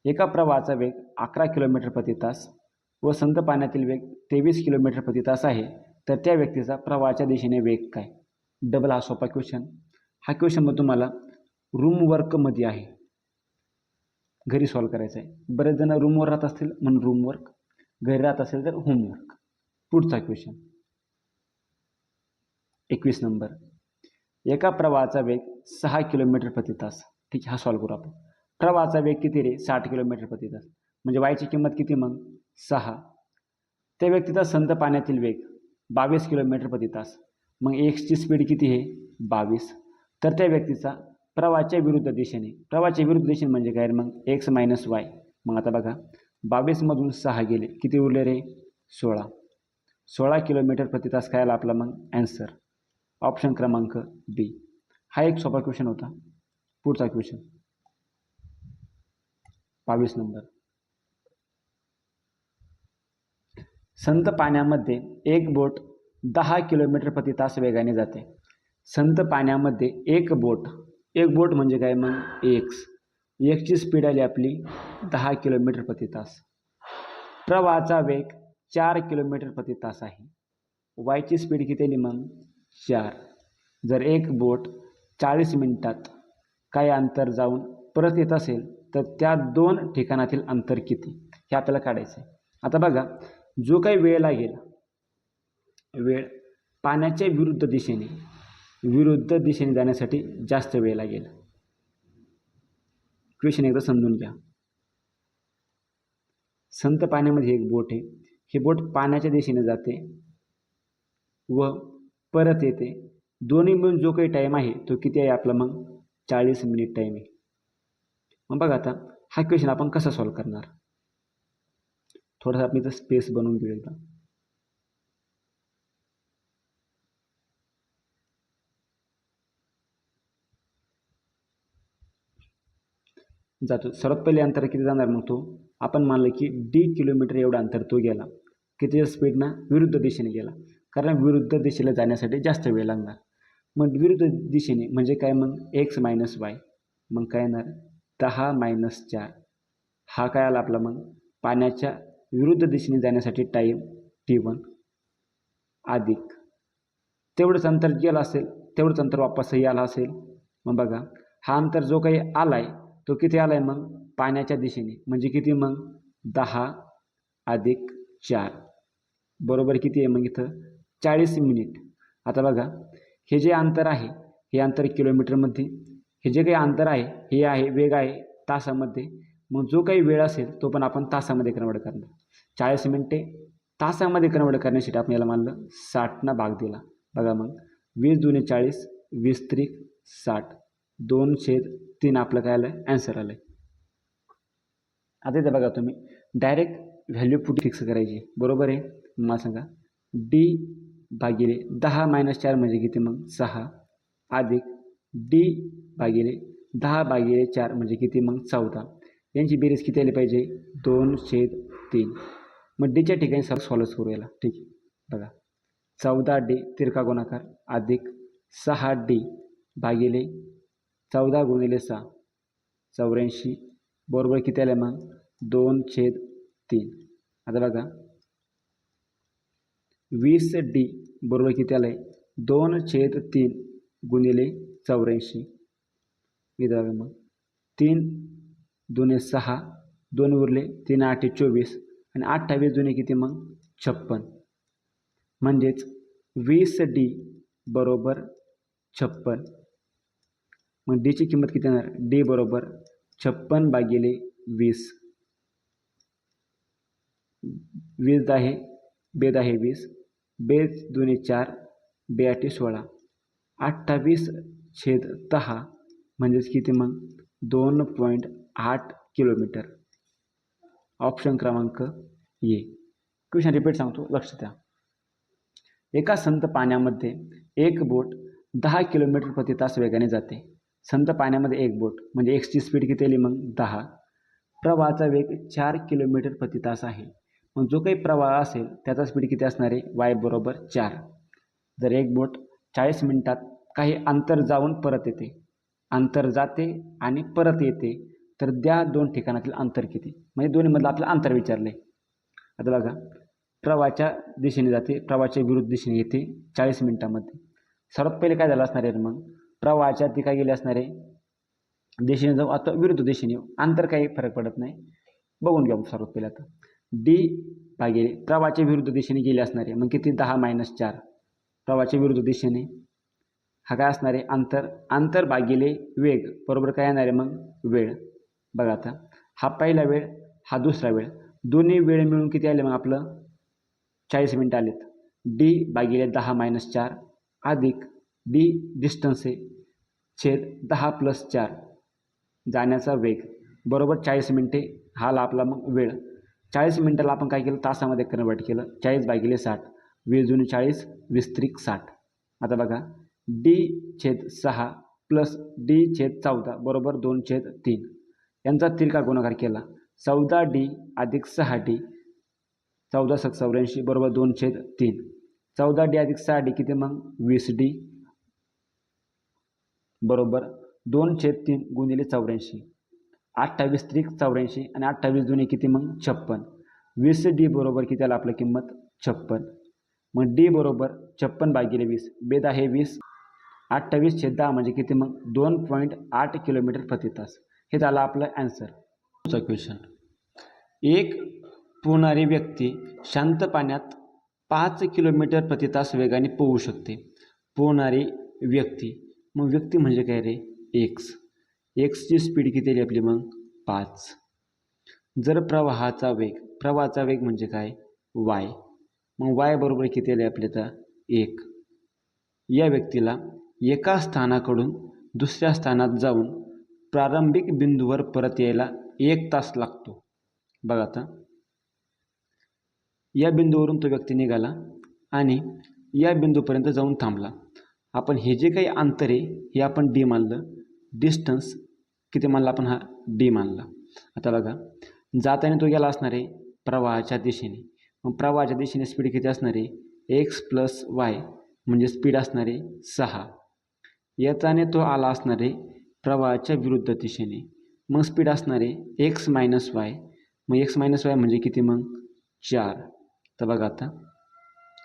A: एका प्रवाहाचा वेग 11 किलोमीटर प्रति तास व संत पाण्यातील वेग 23 किलोमीटर प्रति तास आहे, तर त्या व्यक्तीचा प्रवाहाच्या दिशेने वेग काय? डबल हा सोपा क्वेश्चन. हा क्वेश्चन मग तुम्हाला रूम वर्कमध्ये आहे, घरी सॉल्व करायचं आहे. बरेच जण रूमवर राहत असतील म्हणून रूमवर्क, घरी राहत असेल तर होमवर्क. पुढचा क्वेश्चन 21 नंबर. एका प्रवाहाचा वेग 6 किलोमीटर प्रति तास. ठीक आहे, हा सॉल्व करू आपण. प्रवाहाचा वेग किती रे? 60 किलोमीटर प्रति तास. म्हणजे वायची किंमत किती मग? 6. त्या व्यक्तीचा संत पाण्यातील वेग 22 किलोमीटर प्रति तास. मग एक्सची स्पीड किती आहे? 22. तर त्या व्यक्तीचा प्रवाहाच्या विरुद्ध दिशेने म्हणजे काय मग? X minus Y. मग आता बघा, 22मधून 6 गेले, किती उरले रे? 16. 16 किलोमीटर प्रति तास काय आला आपला मग ॲन्सर? ऑप्शन क्रमांक बी. हा एक सोपा क्वेश्चन होता. पुढचा क्वेश्चन 22 नंबर. संत पाण्यामध्ये एक बोट 10 किलोमीटर प्रति तास वेगाने जाते. संत पाण्यामध्ये एक बोट म्हणजे काय मग? एक्सची स्पीड आली आपली 10 किलोमीटर प्रति तास. प्रवाहाचा वेग 4 किलोमीटर प्रति तास आहे. वायची स्पीड किती आली मग? 4. जर एक बोट 40 मिनिटात काही अंतर जाऊन परत येत असेल तर त्या दोन ठिकाणातील अंतर किती हे आपल्याला काढायचं आहे. आता बघा, जो काही वेळ लागेल, वेळ पाण्याच्या विरुद्ध दिशेने जाण्यासाठी जास्त वेळ लागेल. क्वेश्चन एकदा समजून घ्या. संत पाण्यामध्ये एक बोट आहे, ही बोट पाण्याच्या दिशेने जाते व परत येते. दोन्ही मिळून जो काही टाईम आहे तो किती आहे आपला मग? 40 मिनिट टाईम आहे. मग बघा आता हा क्वेश्चन आपण कसा सॉल्व करणार? थोडासा आपण इथं स्पेस बनवून घेऊ एकदा. जातो. सर्वात पहिले अंतर किती जाणार मग? तो आपण मानलं की डी किलोमीटर एवढं अंतर तो गेला. किती स्पीडनं? विरुद्ध दिशेने गेला, कारण विरुद्ध दिशेला जाण्यासाठी जास्त वेळ लागणार. मग विरुद्ध दिशेने म्हणजे काय मग? X minus Y. मग काय येणार? 10 - 4. हा काय आला आपला मग? पाण्याच्या विरुद्ध दिशेने जाण्यासाठी टाईम T1 अधिक तेवढंच अंतर गेलं असेल, तेवढंच अंतर वापसही आला असेल. मग बघा, हा अंतर जो काही आला आहे तो किती आला आहे मग? पाण्याच्या दिशेने म्हणजे किती मग? 10 + 4 बरोबर किती आहे मग इथं? 40 मिनिट. आता बघा, हे जे अंतर आहे हे अंतर किलोमीटरमध्ये, हे जे काही अंतर आहे हे आहे वेग आहे तासामध्ये. मग जो काही वेळ असेल तो पण आपण तासामध्ये कन्वर्ट करणार. 40 मिनिटे तासामध्ये कन्वर्ट करण्यासाठी आपण याला मानलं 60 भाग दिला. बघा मग, 20 × 2 = 40, 20 × 3 = 60, 2/3 आपलं काय आलं? ॲन्सर आलं. आता इथे बघा, तुम्ही डायरेक्ट व्हॅल्यू पुढे फिक्स करायची, बरोबर आहे? मला सांगा, डी भागिले 10 - 4 म्हणजे किती मग? 6 अधिक डी भागिले 10/4 म्हणजे किती मग? 14. यांची बेरीज किती आली पाहिजे? 2/3. मग डीच्या ठिकाणी सॉल्व करू याला. ठीक आहे, बघा, 14D तिरका गुणाकार अधिक 6D भागिले 14 × 6 84 बरोबर किती आलं मग? 2/3. आता बघा, 20D बरोबर किती आलं आहे? 2/3 × 84. इथं बघा मग, 3 × 2 = 6, 2 उरले, 3 × 8 = 24 आणि 28 × 2 किती मग? 56. म्हणजेच 20D बरोबर 56. मग डीची किंमत किती येणार? डी बरोबर 56/20. 20 आहे, 2 20, 2 × 4, 2 × 16, 28/10 म्हणजेच किती मग? 2.8 किलोमीटर. ऑप्शन क्रमांक ए. क्वेश्चन रिपीट सांगतो, लक्ष द्या. एका संत पाण्यामध्ये एक बोट 10 किलोमीटर प्रति तास वेगाने जाते. संत पाण्यामध्ये एक बोट म्हणजे एक्सची स्पीड किती आली मग? 10. प्रवाहाचा वेग 4 किलोमीटर प्रति तास आहे. मग जो काही प्रवाह असेल त्याचा स्पीड किती असणार आहे? वाय बरोबर 4. जर एक बोट 40 मिनिटात काही अंतर जाऊन परत येते, अंतर जाते आणि परत येते, तर द्या दोन ठिकाणातील अंतर किती, म्हणजे दोन्हीमधलं आपलं अंतर विचारलं आहे. आता बघा, प्रवाहाच्या दिशेने जाते, प्रवाहाच्या विरुद्ध दिशेने येते 40 मिनिटांमध्ये. सर्वात पहिले काय झालं असणार आहे, मग प्रवाहाच्या ती काय गेली असणार आहे दिशेने जाऊ, आता विरुद्ध दिशेने येऊ, अंतर काही फरक पडत नाही, बघून घ्या सर्वात पहिले. आता डी भागिले प्रवाहाच्या विरुद्ध दिशेने गेले असणार आहे, मग किती 10-4 प्रवाहाच्या विरुद्ध दिशेने. हा काय असणार आहे अंतर भागिले वेग बरोबर काय येणार आहे मग वेळ. बघा आता हा पहिला वेळ, हा दुसरा वेळ, दोन्ही वेळ मिळून किती आले मग आपलं 40 मिनिटं आलेत. डी भागिले 10-4 अधिक डी डिस्टन्स आहे छेद 10 + 4 जाण्याचा वेग बरोबर 40 मिनिटे. हा आपला मग वेळ. 40 मिनिटाला आपण काय केलं तासामध्ये कन्वर्ट केलं, 40/60 20 × 40 20 × 60. आता बघा D/6 + D/14 बरोबर 2/3 यांचा तिरका गुणाकार केला, 14D अधिक 6D 14×6 = 84 बरोबर 2/3. 14D अधिक 6D किती मग 20D बरोबर 2/3 × 84. 28 × 84 आणि 28 दुनी किती मग 56. 20D बरोबर किती आलं आपलं किंमत 56. मग D बरोबर 56/20 बेद आहे 20. 28/10 म्हणजे किती मग 2.8 km/तास. हे झालं आपलं ॲन्सर. पुढचा क्वेश्चन, एक पोहणारी व्यक्ती शांत पाण्यात 5 km/तास वेगाने पोहू शकते. पोहणारी व्यक्ती, मग व्यक्ती म्हणजे काय रे एक्सची स्पीड किती आली आपली मग 5. जर प्रवाहाचा वेग म्हणजे काय y, मग y बरोबर किती आले आपले तर 1. या व्यक्तीला एका स्थानाकडून दुसऱ्या स्थानात जाऊन प्रारंभिक बिंदूवर परत यायला 1 तास लागतो. बघा आता या बिंदूवरून तो व्यक्ती निघाला आणि या बिंदूपर्यंत जाऊन थांबला. आपण हे जे काही अंतर आहे हे आपण डी मानलं, डिस्टन्स किती मानला आपण हा डी मानला. आता बघा जाताना तो गेला असणार आहे प्रवाहाच्या दिशेने, मग प्रवाहाच्या दिशेने स्पीड किती असणार आहे x + y म्हणजे स्पीड असणार आहे 6. येताने तो आला असणार आहे प्रवाहाच्या विरुद्ध दिशेने, मग स्पीड असणार आहे x - y, मग x - y म्हणजे किती मग 4. तर बघा आता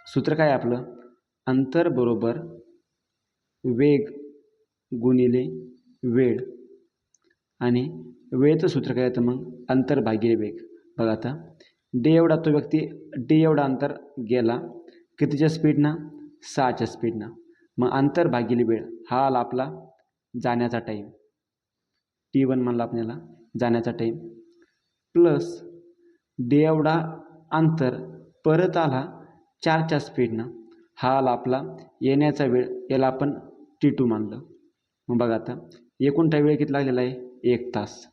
A: सूत्र काय आपलं अंतर बरोबर वेग गुणिले वेळ, आणि वेळेचं सूत्र काय येतं मग अंतर भागिले वेग. बघा आता डी एवढा तो व्यक्ती डी एवढा अंतर गेला कितीच्या स्पीडनं 6च्या स्पीडनं, मग अंतर भागिले वेळ हा आला आपला जाण्याचा टाईम T1 म्हणला आपल्याला जाण्याचा टाईम, प्लस डी एवढा अंतर परत आला 4च्या स्पीडनं, हा आला आपला येण्याचा वेळ, याला आपण T2 मानलं. मग बघा आता एकूणटा वेळ किती लागलेला आहे 1 तास.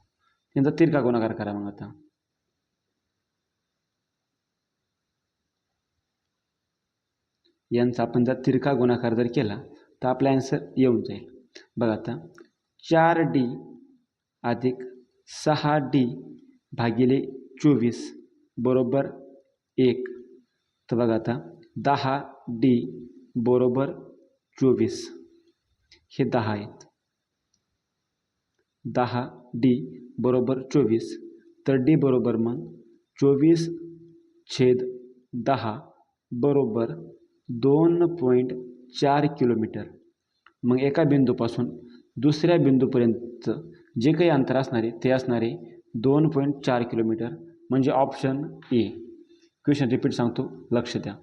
A: यांचा तिरका गुणाकार करा. मग आता यांचा आपण जर तिरका गुणाकार जर केला तर आपला आन्सर येऊन जाईल. बघा आता 4D अधिक 6D भागिले 24 बरोबर 1. तर बघा आता 10D बरोबर 24, हे 10 आहेत. 10D बरोबर 24, तर D बरोबर मग 24/10 बरोबर 2.4 किलोमीटर. मग एका बिंदूपासून दुसऱ्या बिंदूपर्यंतचं जे काही अंतर असणार आहे ते असणार आहे 2.4 किलोमीटर, म्हणजे ऑप्शन ए. क्वेश्चन रिपीट सांगतो, लक्ष द्या.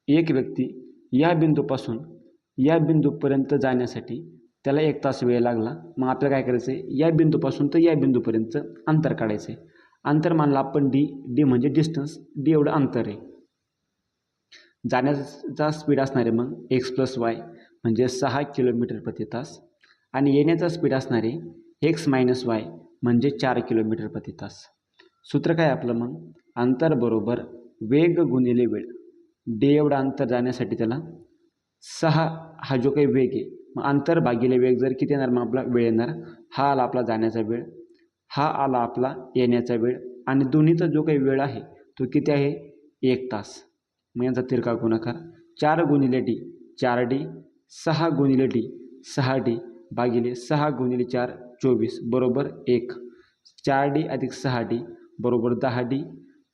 A: एक व्यक्ती या बिंदूपासून या बिंदूपर्यंत जाण्यासाठी त्याला 1 तास वेळ लागला. मग आपल्याला काय करायचं आहे या बिंदूपासून तर या बिंदूपर्यंतचं अंतर काढायचं आहे. अंतर मानलं आपण डी म्हणजे डिस्टन्स, डी एवढं अंतर आहे. जाण्याचा स्पीड असणार आहे मग x + y म्हणजे 6 km/तास, आणि येण्याचा स्पीड असणार आहे x - y म्हणजे 4 km/तास. सूत्र काय आपलं मग अंतर बरोबर वेग गुणिले वेळ. डी एवढं अंतर जाण्यासाठी त्याला 6 हा जो काही वेग आहे, मग अंतर भागिले वेग जर किती येणार मग आपला वेळ येणार. हा आला आपला जाण्याचा वेळ, हा आला आपला येण्याचा वेळ, आणि दोन्हीचा जो काही वेळ आहे तो किती आहे 1 तास. मग यांचा तिरका गुणाकार 4 × D 4D, 6 × D 6D भागिले 6 × 4 24 बरोबर 1. 4D अधिक 6D बरोबर 10D.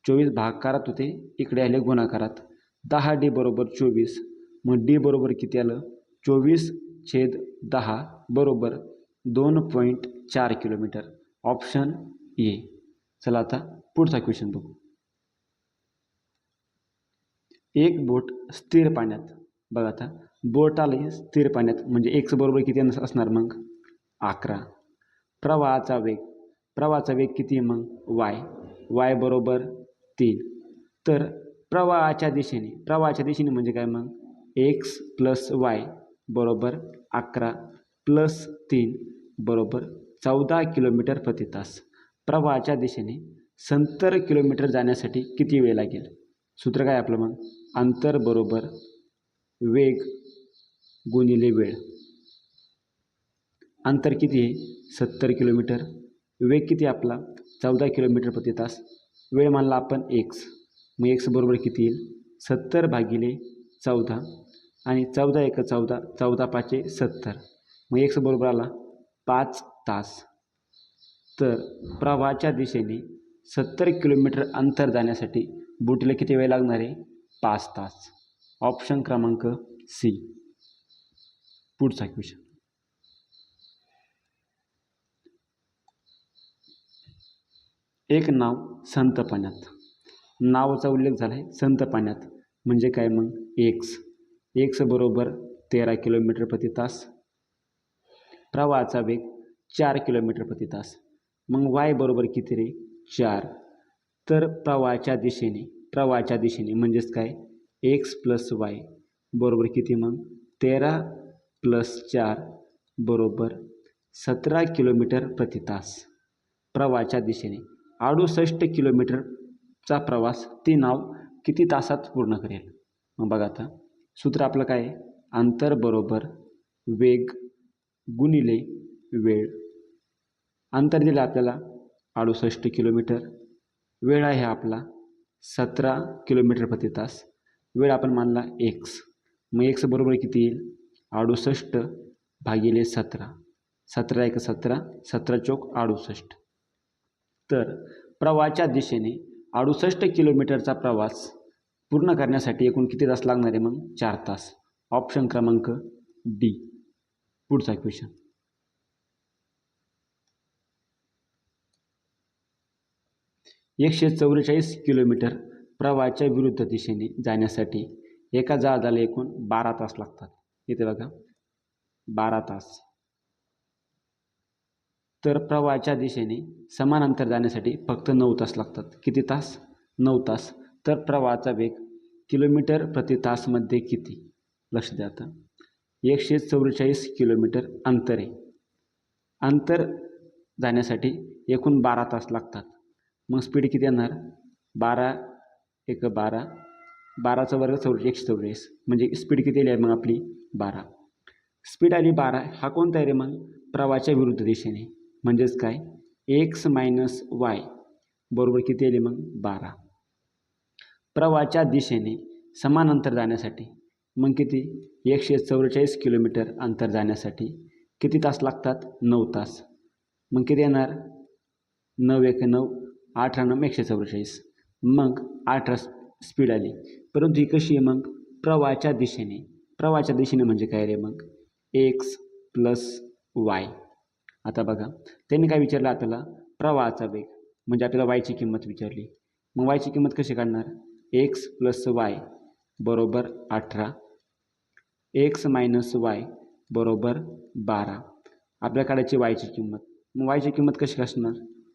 A: 24 भागाकारात होते, इकडे आले गुणाकारात. 10D बरोबर 24. मग D बरोबर किती आलं? 24/10 बरोबर 2.4 किलोमीटर. Option A. चला आता पुढचा क्वेश्चन बघू. एक बोट स्थिर पाण्यात. बघा आता बोट आली स्थिर पाण्यात म्हणजे एक्स बरोबर किती असणार मग? 11. प्रवाहाचा वेग किती मग? y बरोबर 3. तर प्रवाहाच्या दिशेने म्हणजे काय मग? x + y बरोबर 11 + 3 बरोबर 14 किलोमीटर प्रति तास. प्रवाहाच्या दिशेने 70 किलोमीटर जाण्यासाठी किती वेळ लागेल? सूत्र काय आपलं मग? अंतर बरोबर वेग गुणिले वेळ. अंतर किती आहे? 70 किलोमीटर. वेग किती आपला? 14 किलोमीटर प्रति तास. वेळ मानला आपण x. मग x बरोबर किती येईल? 70/14 आणि 14 × 14 14×5 = 70. मग x बरोबर आला 5 तास. तर प्रवाहाच्या दिशेने 70 किलोमीटर अंतर जाण्यासाठी बोटीला किती वेळ लागणार आहे? 5 तास. ऑप्शन क्रमांक सी. पुढचा क्वेश्चन. एक नाव संत पाण्यात. नावाचा उल्लेख झाला आहे संत पाण्यात म्हणजे काय मग? x बरोबर 13 किलोमीटर प्रति तास. प्रवाहाचा वेग 4 किलोमीटर प्रति तास. मग y बरोबर किती रे? 4. तर प्रवाहाच्या दिशेने म्हणजेच काय? x + y बरोबर किती मग? 13 + 4 बरोबर 17 किलोमीटर प्रति तास. प्रवाहाच्या दिशेने 68 किलोमीटरचा प्रवास ती नाव किती तासात पूर्ण करेल? मग बघा आता सूत्र आपलं काय आहे? अंतर बरोबर वेग गुणिले वेळ. अंतर दिलं आपल्याला 68 किलोमीटर. वेळ आहे आपला 17 किलोमीटर प्रति तास. वेळ आपण मानला x. मग x बरोबर किती येईल? 68/17. 17 × 17 17 चौक 68. तर प्रवाहाच्या दिशेने 68 किलोमीटरचा प्रवास पूर्ण करण्यासाठी एकूण किती तास लागणार आहे मग? 4 तास. ऑप्शन क्रमांक डी. पुढचा क्वेश्चन. एकशे 44 किलोमीटर प्रवाहाच्या विरुद्ध दिशेने जाण्यासाठी एका जहाजाला एकूण 12 तास लागतात. इथे बघा 12 तास. तर प्रवाहाच्या दिशेने समान अंतर जाण्यासाठी फक्त 9 तास लागतात. किती तास? 9 तास. तर प्रवाहाचा वेग किलोमीटर प्रति तासमध्ये किती? लक्ष द्या आता. 144 किलोमीटर अंतर आहे. अंतर जाण्यासाठी एकूण 12 तास लागतात. मग स्पीड किती येणार? 12 × 12 12चा वर्ग 144 म्हणजे स्पीड किती आली आहे मग आपली? 12. स्पीड आली 12. हा कोणता आहे रे मग? प्रवाहाच्या विरुद्ध दिशेने म्हणजेच काय? x - y बरोबर किती आली मग? 12. प्रवाहाच्या दिशेने समान अंतर जाण्यासाठी मग किती? 144 किलोमीटर अंतर जाण्यासाठी किती तास लागतात? 9 तास. मग किती येणार? 9 × 9 18 × 9 144. मग 18 स्पीड आली. परंतु ही कशी आहे मग? प्रवाहाच्या दिशेने म्हणजे काय रे मग? x + y. आता बघा त्यांनी काय विचारलं आपल्याला? प्रवाहाचा वेग म्हणजे आपल्याला y ची किंमत विचारली. मग y ची किंमत कशी काढणार? x + y बरोबर 18. x - y बरोबर 12. आपल्या काढायची y ची किंमत. मग y ची किंमत कशी असणार?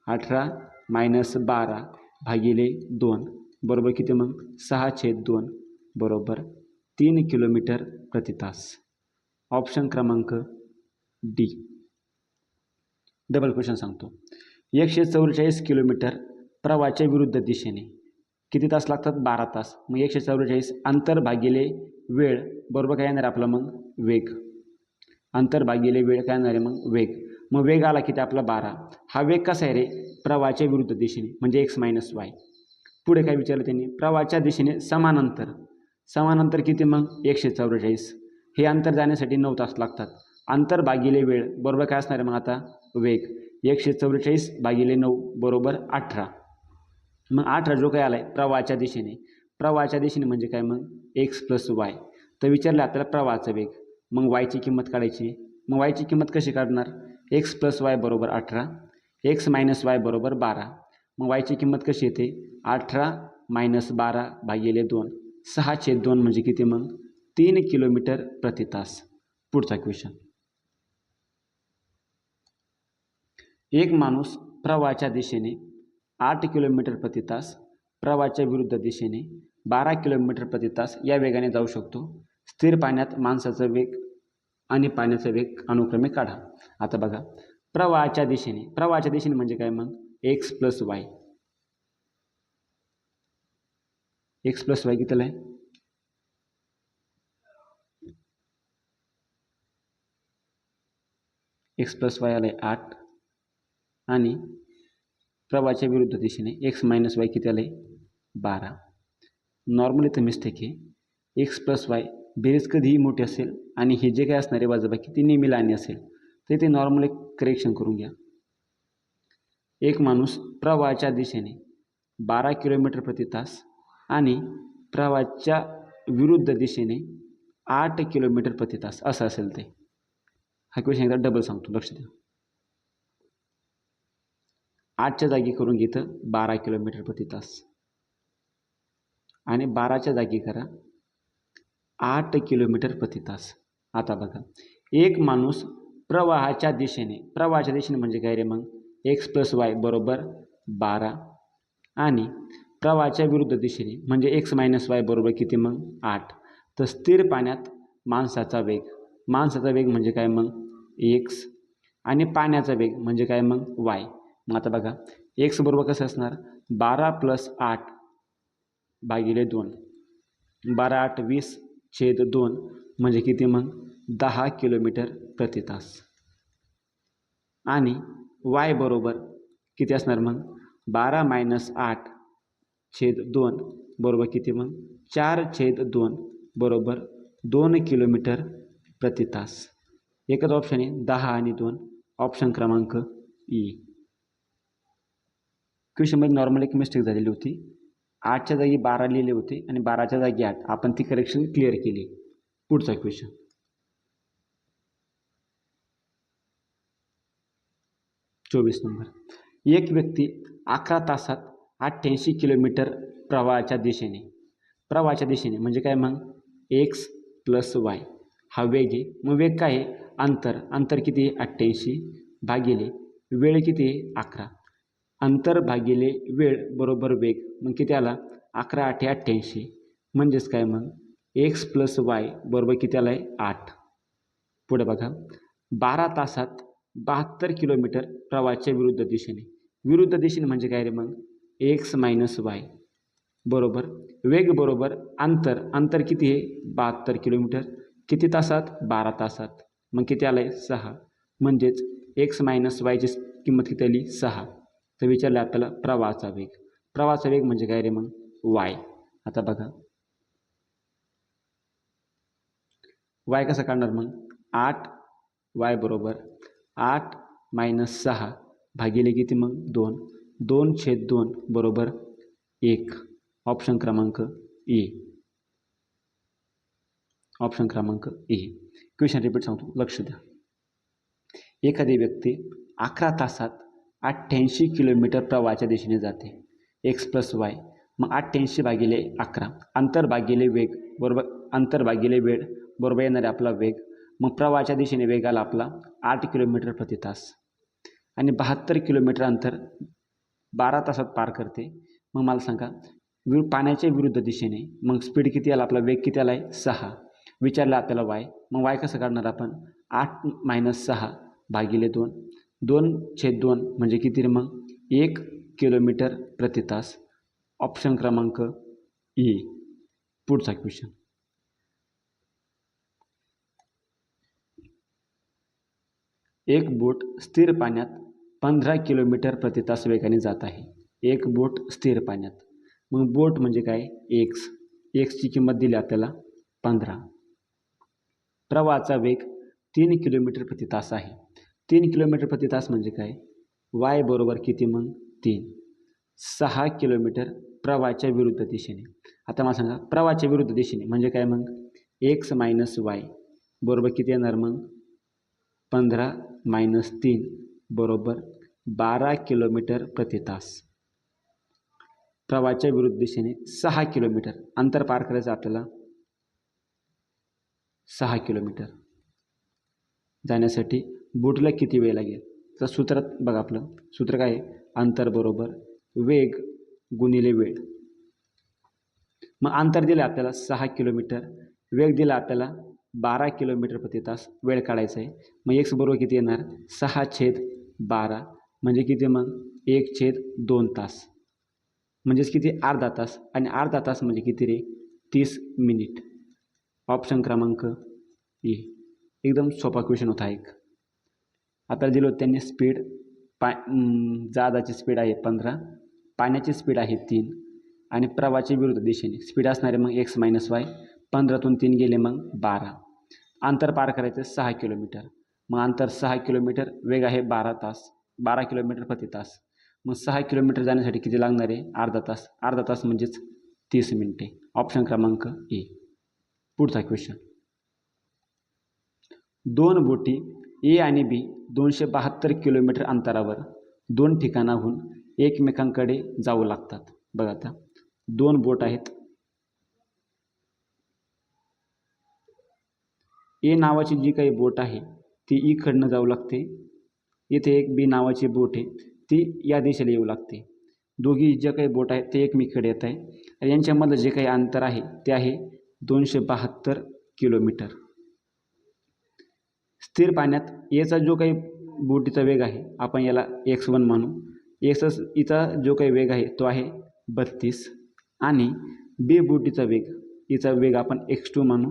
A: 18 - 12/2 बरोबर किती मग? 6/2 बरोबर 3 किलोमीटर प्रति तास. ऑप्शन क्रमांक डी. डबल क्वेश्चन सांगतो. 144 किलोमीटर प्रवाहाच्या विरुद्ध दिशेने किती तास लागतात? 12 तास. मग 144 अंतर भागिले वेळ बरोबर काय येणार आपला मग? वेग. अंतर भागिले वेळ काय येणार आहे मग? वेग. मग वेग आला किती आपला? 12. हा वेग कसा आहे रे? प्रवाहाच्या विरुद्ध दिशेने म्हणजे x - y. पुढे काय विचारलं त्यांनी? प्रवाहाच्या दिशेने समान अंतर किती मग? 144. हे अंतर जाण्यासाठी 9 तास लागतात. अंतर भागिले वेळ बरोबर काय असणार आहे मग आता वेग 144 भागिले 9 बरोबर 18. मग 18 जो काय आला आहे प्रवाहाच्या दिशेने, प्रवाहाच्या दिशेने म्हणजे काय मग एक्स प्लस वाय. तर विचारलं आपल्याला प्रवाहाचा वेग, मग वायची किंमत काढायची. मग वायची किंमत कशी काढणार, एक्स प्लस वाय बरोबर 18, एक्स मायनस वाय बरोबर 12. मग वायची किंमत कशी येते 18 मायनस 12 भागिले 2, 6/2 म्हणजे किती मग 3 किलोमीटर प्रति तास. पुढचा क्वेश्चन. एक माणूस प्रवाहाच्या दिशेने 8 किलोमीटर प्रति तास, प्रवाहाच्या विरुद्ध दिशेने 12 किलोमीटर प्रति तास या वेगाने जाऊ शकतो. स्थिर पाण्यात माणसाचा वेग आणि पाण्याचा वेग अनुक्रमे काढा. आता बघा प्रवाहाच्या दिशेने म्हणजे काय मग x plus y. X plus y कितीला आहे एक्स प्लस वाय आला आहे 8 आणि प्रवाहाच्या विरुद्ध दिशेने एक्स मायनस वाय किती आलं आहे 12. नॉर्मल इथं मिस्टेक आहे. एक्स प्लस वाय बेरीज कधीही मोठी असेल आणि हे जे काय असणार आहे वजाबाकी ती नेहमी लहान असेल, तर ते नॉर्मल एक करेक्शन करून घ्या. एक माणूस प्रवाहाच्या दिशेने 12 किलोमीटर प्रति तास आणि प्रवाहाच्या विरुद्ध दिशेने 8 किलोमीटर प्रति तास असं असेल ते. हा क्वेश्चन एकदा डबल सांगतो, लक्ष द्या. 8च्या जागी करून घेतं 12 किलोमीटर प्रति तास आणि 12च्या जागी करा 8 किलोमीटर प्रति तास. आता बघा एक माणूस प्रवाहाच्या दिशेने म्हणजे काय रे मग एक्स प्लस वाय बरोबर 12 आणि प्रवाहाच्या विरुद्ध दिशेने म्हणजे एक्स मायनस वाय बरोबर किती मग 8. तर स्थिर पाण्यात माणसाचा वेग म्हणजे काय मग एक्स आणि पाण्याचा वेग म्हणजे काय मग वाय. मग आता बघा एक्स बरोबर कसं असणार 12 प्लस 8 भागिले 2, 12 8 20/2 म्हणजे किती मग 10 किलोमीटर प्रति तास. आणि वाय बरोबर किती असणार मग 12 मायनस 8/2 बरोबर किती मग 4/2 बरोबर 2 किलोमीटर प्रति तास. एकच ऑप्शन आहे 10 आणि 2, ऑप्शन क्रमांक ई. क्वेश्चनमध्ये नॉर्मल एक मिस्टेक झालेली होती. 8च्या जागी 12 लिहिले होते आणि 12च्या जागी 8, आपण ती करेक्शन क्लिअर केली. पुढचा क्वेश्चन. 24 नंबर. एक व्यक्ती 11 तासात 88 किलोमीटर प्रवाहाच्या दिशेने म्हणजे काय मग एक्स प्लस वाय हा वेग आहे. मग वेग काय आहे अंतर किती आहे 88 भागिले वेळ किती आहे 11. अंतर भागिले वेळ बरोबर वेग मग किती आला 11 8 88 म्हणजेच काय मग एक्स प्लस वाय बरोबर किती आला आहे 8. पुढे बघा 12 तासात 72 किलोमीटर प्रवाहाच्या विरुद्ध दिशेने म्हणजे काय रे मग एक्स मायनस वाय बरोबर वेग बरोबर अंतर किती आहे 72 किलोमीटर, किती तासात 12 तासात, मग किती आलं आहे 6. म्हणजेच एक्स मायनस वायची किंमत किती आली 6. तर विचारलं आपल्याला प्रवाहाचा वेग म्हणजे काय रे मग वाय. आता बघा वाय कसा काढणार मग 8 वाय बरोबर 8 मायनस 6 भागिले किती मग 2/2 बरोबर 1, ऑप्शन क्रमांक ए. क्वेश्चन रिपीट सांगतो, लक्ष द्या. एखादी व्यक्ती 11 तासात 88 किलोमीटर प्रवाहाच्या दिशेने जाते एक्स प्लस वाय. मग 88 भागिले 11 अंतर भागिले वेग वेळ बरोबर येणार आहे आपला वेग. मग प्रवाहाच्या दिशेने वेग आला आपला 8 किलोमीटर प्रति तास आणि 72 किलोमीटर अंतर 12 तासात पार करते. मग मला सांगा पाण्याच्या विरुद्ध दिशेने मग स्पीड किती आला आपला वेग किती आला आहे 6. विचारलं आपल्याला वाय. मग वाय कसं काढणार आपण 8 मायनस 6 भागिले 2/2 म्हणजे किती रे मग 1 किलोमीटर प्रति तास, ऑप्शन क्रमांक ई. पुढचा क्वेश्चन. एक बोट स्थिर पाण्यात 15 किलोमीटर प्रति तास वेगाने जात आहे. एक बोट स्थिर पाण्यात, मग बोट म्हणजे काय एक्सची किंमत दिली आपल्याला 15. प्रवाहाचा वेग 3 किलोमीटर प्रति तास आहे. 3 किलोमीटर प्रति तास म्हणजे काय? वाय बरोबर किती मग? 3. 6 किलोमीटर प्रवाहाच्या विरुद्ध दिशेने. आता मला सांगा प्रवाहाच्या विरुद्ध दिशेने म्हणजे काय मग? एक्स मायनस वाय बरोबर किती येणार मग? 15 मायनस 3 बरोबर 12 किलोमीटर प्रति तास. प्रवाहाच्या विरुद्ध दिशेने 6 किलोमीटर अंतर पार करायचं आपल्याला. 6 किलोमीटर जाण्यासाठी बोटीला किती वेळ लागेल? तर सूत्रात बघा, आपलं सूत्र काय आहे? अंतर बरोबर वेग गुणिले वेळ. मग अंतर दिलं आपल्याला 6 किलोमीटर, वेग दिला आपल्याला 12 किलोमीटर प्रति तास, वेळ काढायचा आहे. मग एक्स बरोबर किती येणार? 6/12 म्हणजे किती मग? 1/2 तास म्हणजेच किती? अर्धा तास. आणि अर्धा तास म्हणजे किती रे? 30 मिनिट. ऑप्शन क्रमांक ए. एकदम सोपा क्वेश्चन होता एक. आपल्याला दिलं होतं त्यांनी स्पीड जहाजाची स्पीड आहे 15, पाण्याची स्पीड आहे 3 आणि प्रवाहाच्या विरुद्ध दिशेने स्पीड असणारे मग एक्स मायनस वाय. 15तून 3 गेले मग 12. अंतर पार करायचं 6 किलोमीटर. मग अंतर 6 किलोमीटर, वेग आहे 12 किलोमीटर प्रति तास. मग 6 किलोमीटर जाण्यासाठी किती लागणार आहे? अर्धा तास. अर्धा तास म्हणजेच 30 मिनिटे. ऑप्शन क्रमांक ए. पुढचा क्वेश्चन. 2 बोटी ए आणि बी 272 किलोमीटर अंतरावर 2 ठिकाणाहून एकमेकांकडे जाऊ लागतात. बघा आता 2 बोट आहेत. ए नावाची जी काही बोट आहे ती इकडनं जाऊ लागते. इथे एक बी नावाची बोट आहे ती या दिशेला येऊ लागते. दोघी जे काही बोट आहेत ते एकमेकांकडे येत आहे आणि यांच्यामधलं जे काही अंतर आहे ते आहे 272 किलोमीटर. स्थिर पाण्यात एचा जो काही बोटीचा वेग आहे आपण याला x1 मानू. इचा जो काही वेग आहे तो आहे 32 आणि बी बोटीचा वेग, हिचा वेग आपण x2 मानू.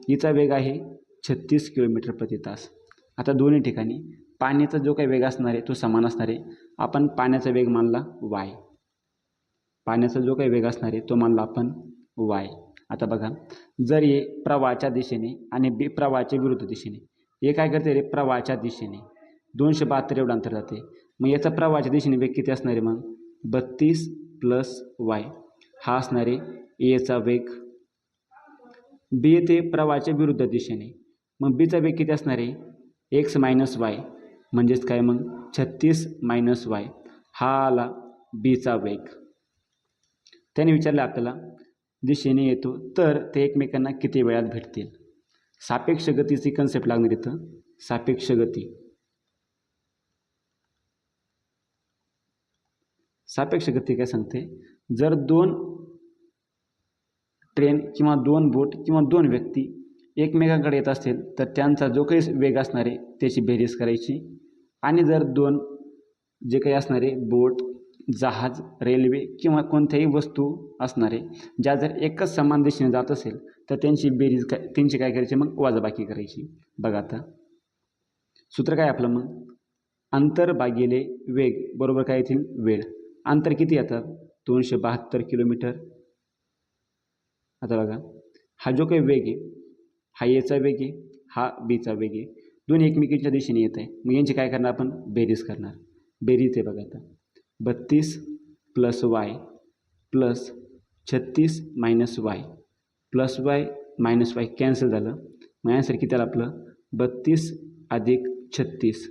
A: हिचा वेग आहे 36 किलोमीटर प्रति तास. आता दोन्ही ठिकाणी पाण्याचा जो काही वेग असणार आहे तो समान असणार आहे. आपण पाण्याचा वेग मानला y. पाण्याचा जो काही वेग असणार आहे तो मानला आपण y. आता बघा, जर ए प्रवाहाच्या दिशेने आणि बी प्रवाहाच्या विरुद्ध दिशेने, हे काय करते रे? प्रवाहाच्या दिशेने 272 एवढं अंतर जाते. मग याचा प्रवाहाच्या दिशेने वेग किती असणार आहे मग? 32 प्लस वाय. हा असणार आहे एचा वेग. बी येते प्रवाहाच्या विरुद्ध दिशेने, मग बीचा वेग किती असणार आहे? एक्स मायनस वाय म्हणजेच काय मग? 36 मायनस वाय. हा आला बीचा वेग. त्याने विचारलं आपल्याला दिशेने येतो तर ते एकमेकांना किती वेळात भेटतील. सापेक्ष गतीची कन्सेप्ट लागणार इथं. सापेक्ष गती. सापेक्ष गती काय सांगते? जर 2 ट्रेन किंवा 2 बोट किंवा 2 व्यक्ती एकमेकांकडे येत असतील तर त्यांचा जो काही वेग असणार आहे त्याची बेरीज करायची. आणि जर 2 जे काही असणारे बोट, जहाज, रेल्वे किंवा कोणत्याही वस्तू असणारे ज्या जर एकच समान दिशेने जात असेल तर त्यांची बेरीज त्यांची काय करायची मग? वजाबाकी करायची. बघा आता सूत्र काय आपलं मग? अंतर भागिले वेग बरोबर काय येतील? वेळ. अंतर किती येतात? 272 किलोमीटर. आता बघा, हा जो काही वेग आहे हा एचा वेग आहे, हा बीचा वेग आहे. दोन्ही एकमेकींच्या दिशेने येत आहे. मग यांची काय करणार आपण? बेरीज करणार. बेरीज आहे बघा आता 32 plus y plus 36 minus Y plus y minus Y cancel झालं. मग आन्सर किती आला आपलं? 32 अधिक 36.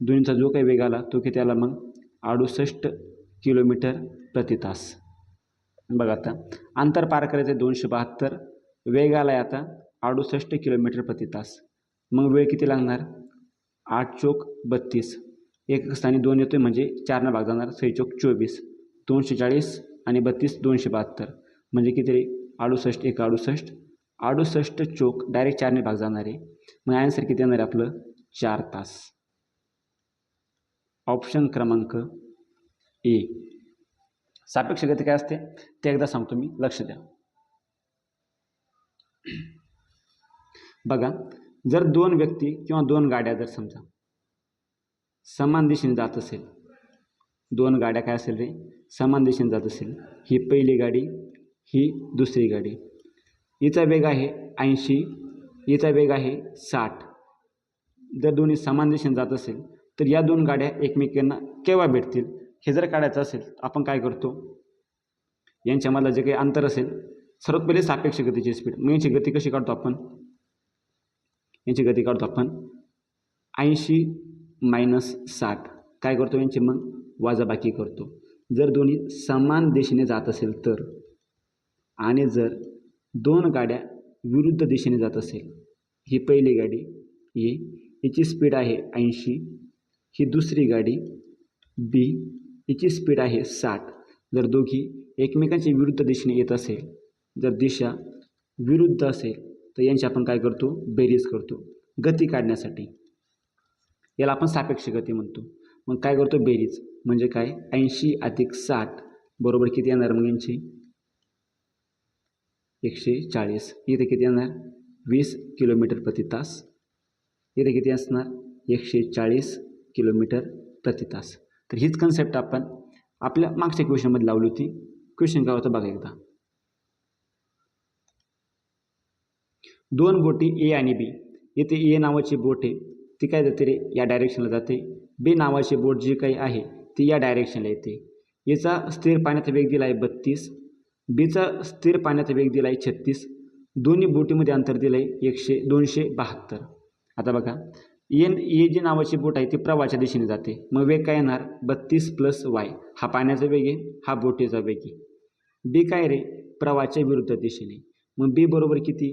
A: दोन्हीचा जो काही वेग आला तो किती आला मग? 68 किलोमीटर प्रति तास. बघा आता अंतर पार करायचं 272, वेग आला आहे आता 68 किलोमीटर प्रति तास. मग वेळ किती लागणार? 8 चोक 32. एक स्थानी 2 येतोय म्हणजे 4 भाग जाणार. 6 चोक 24. 240 आणि 32 272 म्हणजे किती रे? 68 एक 68. 68 चोक डायरेक्ट 4 भाग जाणार आहे. मग आन्सर किती येणार आहे आपलं? 4 तास. ऑप्शन क्रमांक ए. सापेक्ष गती काय असते ते एकदा सांगतो मी, लक्ष द्या. बघा, जर 2 व्यक्ती किंवा 2 गाड्या जर समजा समान दिशेने जात असेल, 2 गाड्या काय असेल रे? समान दिशेने जात असेल. ही पहिली गाडी, ही दुसरी गाडी. हिचा वेग आहे 80, हिचा वेग आहे 60. जर दोन्ही समान दिशेने जात असेल तर या दोन गाड्या एकमेकांना केव्हा भेटतील हे जर काढायचं असेल आपण काय करतो, यांच्यामधलं जे काही अंतर असेल सर्वात पहिले सापेक्ष गतीची स्पीड, मग यांची गती कशी काढतो आपण, यांची गती काढतो आपण 80 - 60 काय करतो यांची मग वजाबाकी करतो. जर दोन्ही समान दिशेने जात असेल तर, आणि जर दोन गाड्या विरुद्ध दिशेने जात असेल, ही पहिली गाडी ए हिची स्पीड आहे 80, ही दुसरी गाडी बी हिची स्पीड आहे 60, जर दोघी एकमेकांच्या विरुद्ध दिशेने येत असेल, जर दिशा विरुद्ध असेल तर यांची आपण काय करतो, बेरीज करतो गती काढण्यासाठी, याला आपण सापेक्ष गती म्हणतो. मग काय करतो बेरीज, म्हणजे काय 80 + 60 बरोबर किती येणार मग यांची 140, इथे किती येणार 20 किलोमीटर प्रति तास, इथे किती असणार 140 किलोमीटर प्रति तास. तर हीच कन्सेप्ट आपण आपल्या मागच्या क्वेश्चनमध्ये लावली होती. क्वेश्चन काय होतं बघा एकदा. दोन बोटी ए आणि बी, इथे ए नावाची बोट आहे ती काय जाते रे या डायरेक्शनला जाते, बी नावाची बोट जी काही आहे ती या डायरेक्शनला येते. याचा स्थिर पाण्याचा वेग दिला आहे 32, बीचा स्थिर पाण्याचा वेग दिला आहे 36, दोन्ही बोटीमध्ये अंतर दिलं आहे 272. आता बघा ए जी नावाची बोट आहे ती प्रवाहाच्या दिशेने जाते, मग वेग काय येणार 32 + y, हा पाण्याचा वेग आहे, हा बोटीचा वेग आहे. बी काय रे प्रवाहाच्या विरुद्ध दिशेने, मग बी बरोबर किती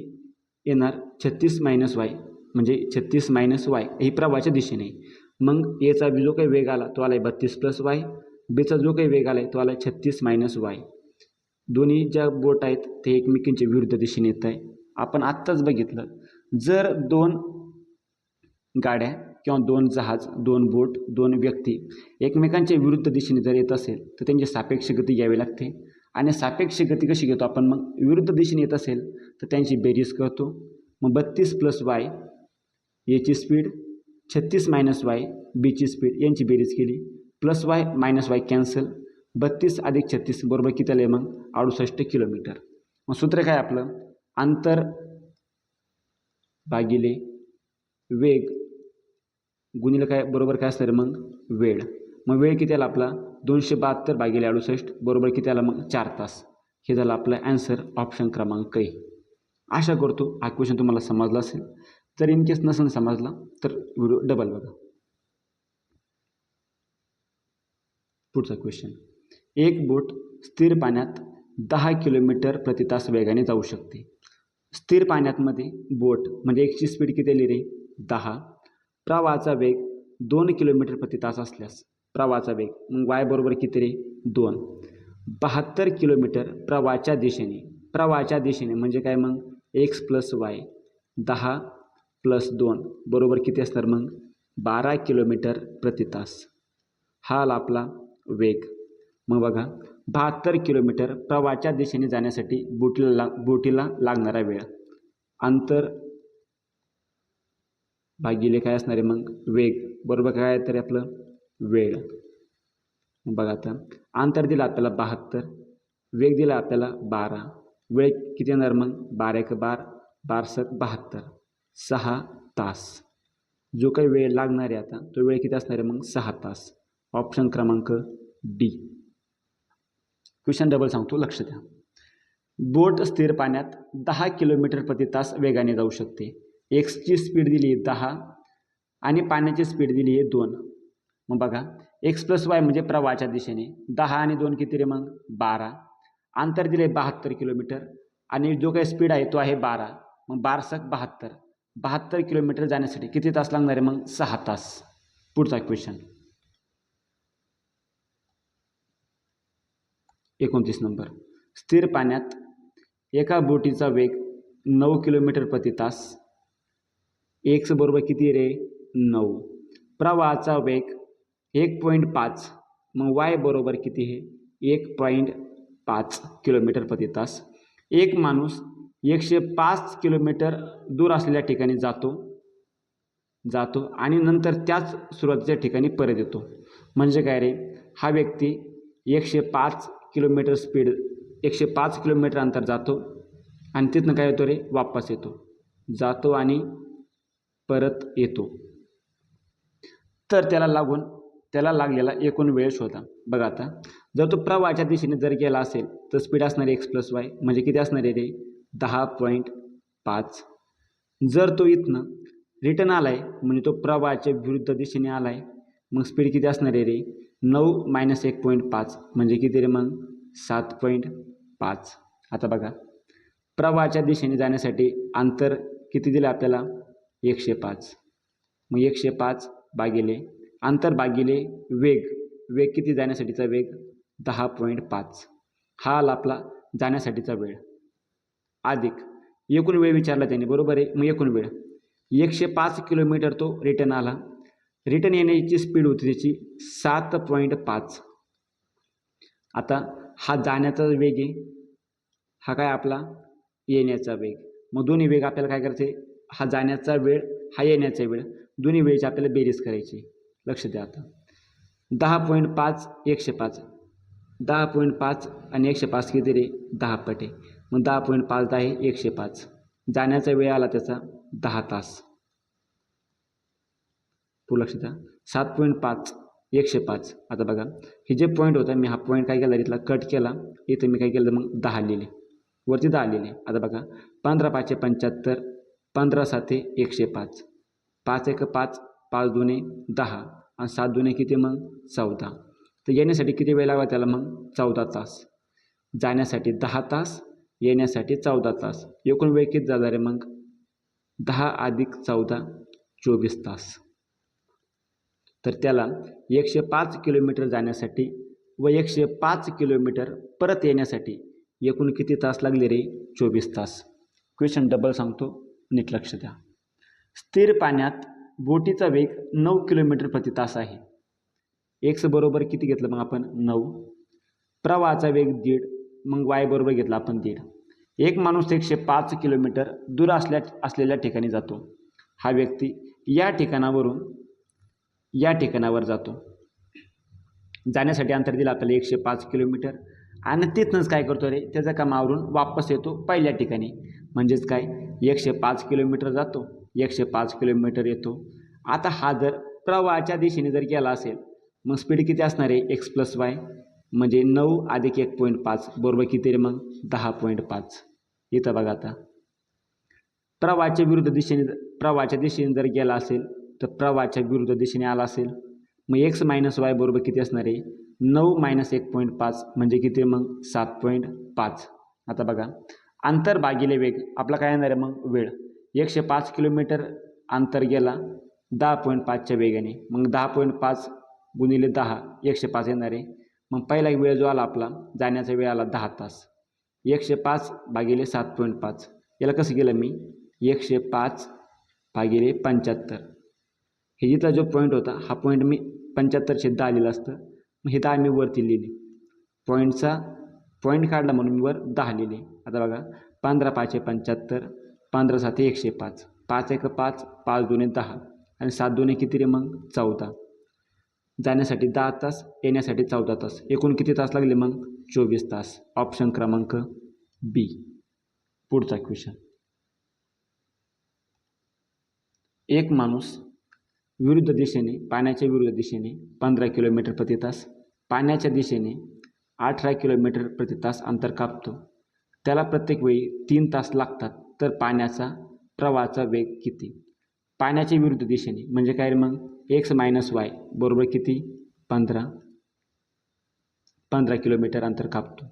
A: येणार 36 - y, म्हणजे 36 - y ही प्रवाहाच्या दिशेने. मग एचा जो काही वेग आला तो आला आहे 32 + y, बीचा जो काही वेग आला आहे तो आला आहे 36 - y. दोन्ही ज्या बोट आहेत ते एकमेकींच्या विरुद्ध दिशेने येत आहे. आपण आत्ताच बघितलं, जर दोन गाड्या किंवा दोन जहाज, दोन बोट, दोन व्यक्ती एकमेकांच्या विरुद्ध दिशेने जर येत असेल तर त्यांची सापेक्ष गती घ्यावी लागते. आणि सापेक्ष गती कशी घेतो आपण, मग विरुद्ध दिशेने येत असेल तर त्यांची बेरीज करतो. मग 32 + y याची स्पीड, 36 - y बीची स्पीड, यांची बेरीज केली, +y - y कॅन्सल, 32 + 36 बरोबर किती आले मग 68 किलोमीटर. मग सूत्र काय आपलं, अंतर भागिले वेग गुणिले काय बरोबर काय असणार मग वेळ. मग वेळ किती आला आपला 272 / 68 बरोबर किती आला मग 4 तास. हे झालं आपलं ॲन्सर ऑप्शन क्रमांक ए. आशा करतो हा क्वेश्चन तुम्हाला समजला असेल. जर इन केस नसेल समजला तर व्हिडिओ डबल बघा. पुढचा क्वेश्चन, एक बोट स्थिर पाण्यात 10 किलोमीटर प्रति तास वेगाने जाऊ शकते. स्थिर पाण्यामध्ये बोट म्हणजे एकची स्पीड किती आली रे 10, प्रवाहाचा वेग 2 किलोमीटर प्रति तास असल्यास प्रवाहाचा वेग मग y बरोबर किती रे 2, 72 किलोमीटर प्रवाहाच्या दिशेने म्हणजे काय मग x + y, 10 + 2 बरोबर किती असणार मग 12 किलोमीटर प्रति तास. हा आला आपला वेग. मग बघा 72 किलोमीटर प्रवाहाच्या दिशेने जाण्यासाठी बोटीला लागणारा वेळ, अंतर भागिले काय असणार आहे मग वेग बरोबर काय आहे तर आपलं वेळ. बघा आता अंतर दिलं आपल्याला 72, वेग दिला आपल्याला 12, वेळ किती येणार मग 12 × 12, 12 × 72, 6 तास. जो काही वेळ लागणार आहे आता तो वेळ किती असणार आहे मग 6 तास. ऑप्शन क्रमांक डी. क्वेश्चन डबल सांगतो, लक्ष द्या. बोट स्थिर पाण्यात 10 किलोमीटर प्रति तास वेगाने जाऊ शकते. एक्सची स्पीड दिली आहे 10 आणि पाण्याची स्पीड दिली आहे 2. मग बघा x + y म्हणजे प्रवाहाच्या दिशेने 10 आणि 2 किती रे मग 12, अंतर दिले 72 किलोमीटर आणि जो काही स्पीड आहे तो आहे 12, मग 12 × 72, 72 किलोमीटर जाण्यासाठी किती तास लागणार आहे मग 6 तास. पुढचा क्वेश्चन 29 नंबर, स्थिर पाण्यात एका बोटीचा वेग 9 किलोमीटर प्रति तास, x बरोबर किती रे 9, प्रवाहाचा वेग 1.5, मग y बरोबर किती आहे 1.5 किलोमीटर प्रति तास. एक माणूस 105 किलोमीटर दूर असलेल्या ठिकाणी जातो आणि नंतर त्याच सुरुवातीच्या ठिकाणी परत येतो. म्हणजे काय रे, हा व्यक्ती 105 किलोमीटर अंतर जातो आणि तिथनं काय येतो रे वापस येतो, जातो आणि परत येतो. तर त्याला लागलेला एकूण वेळ शोधा. बघा आता जर तो प्रवाहाच्या दिशेने जर गेला असेल तर स्पीड असणार आहे x+y म्हणजे किती असणार आहे रे 10.5. जर तो इथनं रिटर्न आला आहे म्हणजे तो प्रवाहाच्या विरुद्ध दिशेने आला आहे मग स्पीड किती असणार आहे रे 9 - 1.5 म्हणजे किती रे मग 7.5. आता बघा प्रवाहाच्या दिशेने जाण्यासाठी अंतर किती दिलं आपल्याला 105. मग 105 भागिले अंतर भागिले वेग किती जाण्यासाठीचा वेग 10.5. हा आला आपला जाण्यासाठीचा वेळ अधिक एकूण वेळ विचारला त्याने बरोबर आहे. मग एकूण वेळ 105 किलोमीटर तो रिटर्न आला. रिटर्न येण्याची स्पीड होती त्याची 7.5. आता हा जाण्याचा वेग आहे हा काय आपला येण्याचा वेग. मग दोन्ही वेग आपल्याला काय करायचे हा जाण्याचा वेळ हा येण्याचा वेळ दोन्ही वेळेची आपल्याला बेरीज करायची. लक्ष द्या आता 10.5 105 10.5 आणि 105 किती रे 10 पट आहे. मग 10.5 10 आहे 105. जाण्याचा वेळ आला त्याचा 10 तास. तू लक्ष द्या 7.5 105. आता बघा हे जे पॉईंट होता मी हा पॉईंट काय केला इथला कट केला. इथं मी काय केलं मग 10 लिहिले वरती 10 लिहिले. आता बघा 15 5 75 15 7 105 5 1 5 5 2 10 आणि 7 2 किती मग 14. तर येण्यासाठी किती वेळ लागला त्याला मग 14 तास. जाण्यासाठी 10 तास येण्यासाठी 14 तास. एकूण वेळ किती झाला रे मग 10 अधिक 14 24 तास. तर त्याला 105 किलोमीटर जाण्यासाठी व 105 किलोमीटर परत येण्यासाठी एकूण किती तास लागले रे 24 तास. क्वेश्चन डबल सांगतो नीट लक्ष द्या. स्थिर पाण्यात बोटीचा वेग 9 किलोमीटर प्रति तास आहे. एक्स बरोबर किती घेतलं मग आपण 9. प्रवाहाचा वेग 1.5 मग वाय बरोबर घेतला आपण 1.5. एक माणूस 105 किलोमीटर दूर असलेल्या ठिकाणी जातो. हा व्यक्ती या ठिकाणावरून या ठिकाणावर जातो. जाण्यासाठी अंतर दिलं आपल्याला 105 किलोमीटर आणि तिथनंच काय करतो रे त्याच्या कामावरून वापस येतो पहिल्या ठिकाणी. म्हणजेच काय 105 किलोमीटर जातो 105 किलोमीटर येतो. आता हा जर प्रवाहाच्या दिशेने जर गेला असेल मग स्पीड किती असणार आहे x+y म्हणजे 9 अधिक 1.5 बरोबर किती रे मग 10.5. इथं बघा आता प्रवाहाच्या दिशेने जर गेला असेल तर प्रवाहाच्या विरुद्ध दिशेने आला असेल मग x - y बरोबर किती असणार आहे 9 - 1.5 म्हणजे किती मग 7.5. आता बघा अंतर भागिले वेग आपला काय येणार आहे मग वेळ 105 किलोमीटर अंतर गेला 10.5च्या वेगाने मग 10.5 गुणिले 10 105 येणार आहे. मग पहिला वेळ जो आला आपला जाण्याचा वेळ आला 10 तास. 105 भागिले 7.5 याला कसं केलं मी 105 भागिले 75. हे जिथला जो पॉईंट होता हा पॉईंट मी 75/10 लिहिलं असतं. मग हे 10 मी वरती लिहिले पॉईंट काढला म्हणून मी वर 10 लिहिले. आता बघा 15 5 75 15 7 105 5 1 5 5 2 10 आणि 7 2 किती रे मग 14. जाण्यासाठी 10 तास येण्यासाठी 14 तास एकूण किती तास लागले मग 24 तास. ऑप्शन क्रमांक बी. पुढचा क्वेश्चन. एक माणूस पाण्याच्या विरुद्ध दिशेने 15 किलोमीटर प्रति तास पाण्याच्या दिशेने 18 किलोमीटर प्रति तास अंतर कापतो. त्याला प्रत्येक वेळी 3 तास लागतात. तर पाण्याचा प्रवाहाचा वेग किती. पाण्याच्या विरुद्ध दिशेने म्हणजे काय मग x - y बरोबर किती 15 किलोमीटर अंतर कापतो.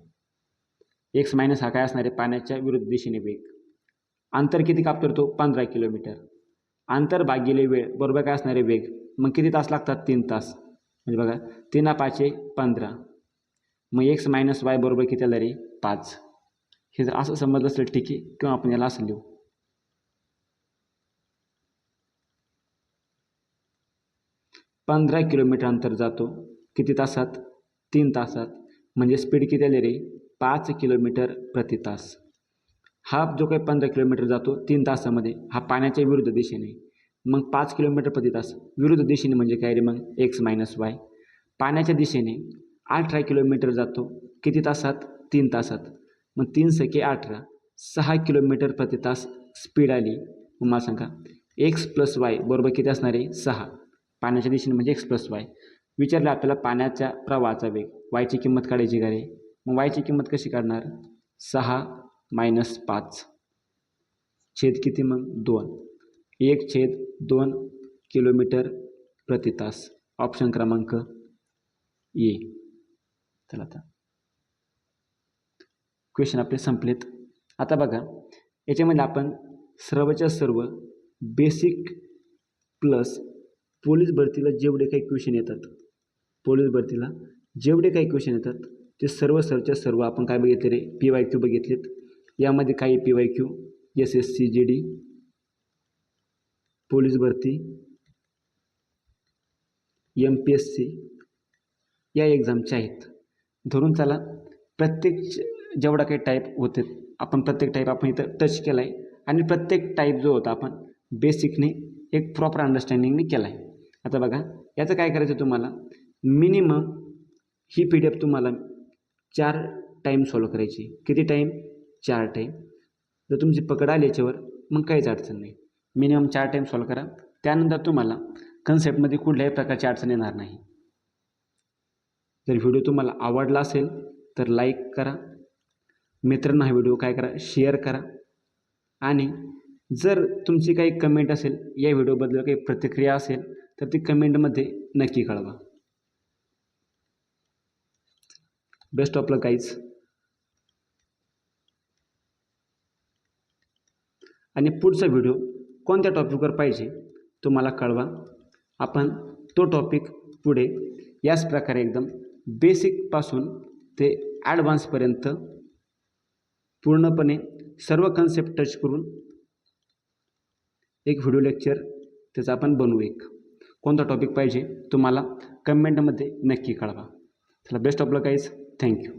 A: x मायनस हा काय असणार आहे पाण्याच्या विरुद्ध दिशेने वेग. अंतर किती कापतो तो 15 किलोमीटर. अंतर भागिले वेळ बरोबर काय असणार आहे वेग. मग किती तास लागतात 3 तास म्हणजे बघा 3 5 15 मग x - y बरोबर किती आलं रे 5. हे जर असं समजलं असेल ठीक आहे किंवा आपण याला असं लिहू 15 किलोमीटर अंतर जातो किती तासात 3 तासात म्हणजे स्पीड किती आली रे 5 किलोमीटर प्रति तास. हा जो काही 15 किलोमीटर जातो 3 तासामध्ये हा पाण्याच्या विरुद्ध दिशेने मग 5 किलोमीटर प्रति तास विरुद्ध दिशेने म्हणजे काय रे मग x - y. पाण्याच्या दिशेने 18 किलोमीटर जातो किती तासात 3 तासात मग 3 × 18 6 किलोमीटर प्रति तास स्पीड आली. मग मला सांगा x + y बरोबर किती असणार आहे 6. पाण्याच्या दिशेने म्हणजे x+y. विचारलं आपल्याला पाण्याच्या प्रवाहाचा वेग, वायची किंमत काढायची का रे? मग वायची किंमत कशी काढणार? 6 - 5 छेद किती मग 2, 1/2 किलोमीटर प्रति तास. ऑप्शन क्रमांक ए. चला आता क्वेश्चन आपले संपलेत. आता बघा याच्यामध्ये आपण सर्वच्या सर्व बेसिक प्लस पोलीस भरतीला जेवढे काही क्वेश्चन येतात, पोलीस भरतीला जेवढे काही क्वेश्चन येतात ते सर्वच्या सर्व आपण काय बघितले रे? PYQ बघितलेत. यामध्ये काही PYQ SSC GD पोलीस भरती MPSC या एक्झामचे आहेत. धरून चला प्रत्येक जेवढा काही टाईप होते आपण प्रत्येक टाईप आपण इथं टच केला आहे आणि प्रत्येक टाईप जो होता आपण बेसिकने एक प्रॉपर अंडरस्टँडिंगने केला आहे. आता बघा याचं काय करायचं तुम्हाला, मिनिमम ही PDF तुम्हाला 4 टाईम सॉल्व करायची. किती टाईम? 4 टाईम. जर तुमची पकड आली याच्यावर मग काहीच अडचण नाही. मिनिमम 4 टाईम सॉल्व करा. त्यानंतर तुम्हाला कन्सेप्टमध्ये कुठल्याही प्रकारची अडचण येणार नाही. जर व्हिडिओ तुम्हाला आवडला असेल तर लाईक करा, मित्रांना हा व्हिडिओ काय करा, शेअर करा. आणि जर तुमची काही कमेंट असेल, या व्हिडिओबद्दल काही प्रतिक्रिया असेल तर ती कमेंटमध्ये नक्की कळवा. Best of luck guys. आणि पुढचा व्हिडिओ कोणत्या टॉपिकवर पाहिजे तुम्हाला कळवा. आपण तो टॉपिक पुढे याच प्रकारे एकदम बेसिकपासून ते ॲडव्हान्सपर्यंत पूर्णपणे सर्व कन्सेप्ट टच करून एक व्हिडिओ लेक्चर त्याचा आपण बनवू. एक कोणता टॉपिक पाहिजे तुम्हाला कमेंटमध्ये नक्की कळवा. चला best of luck guys. Thank you.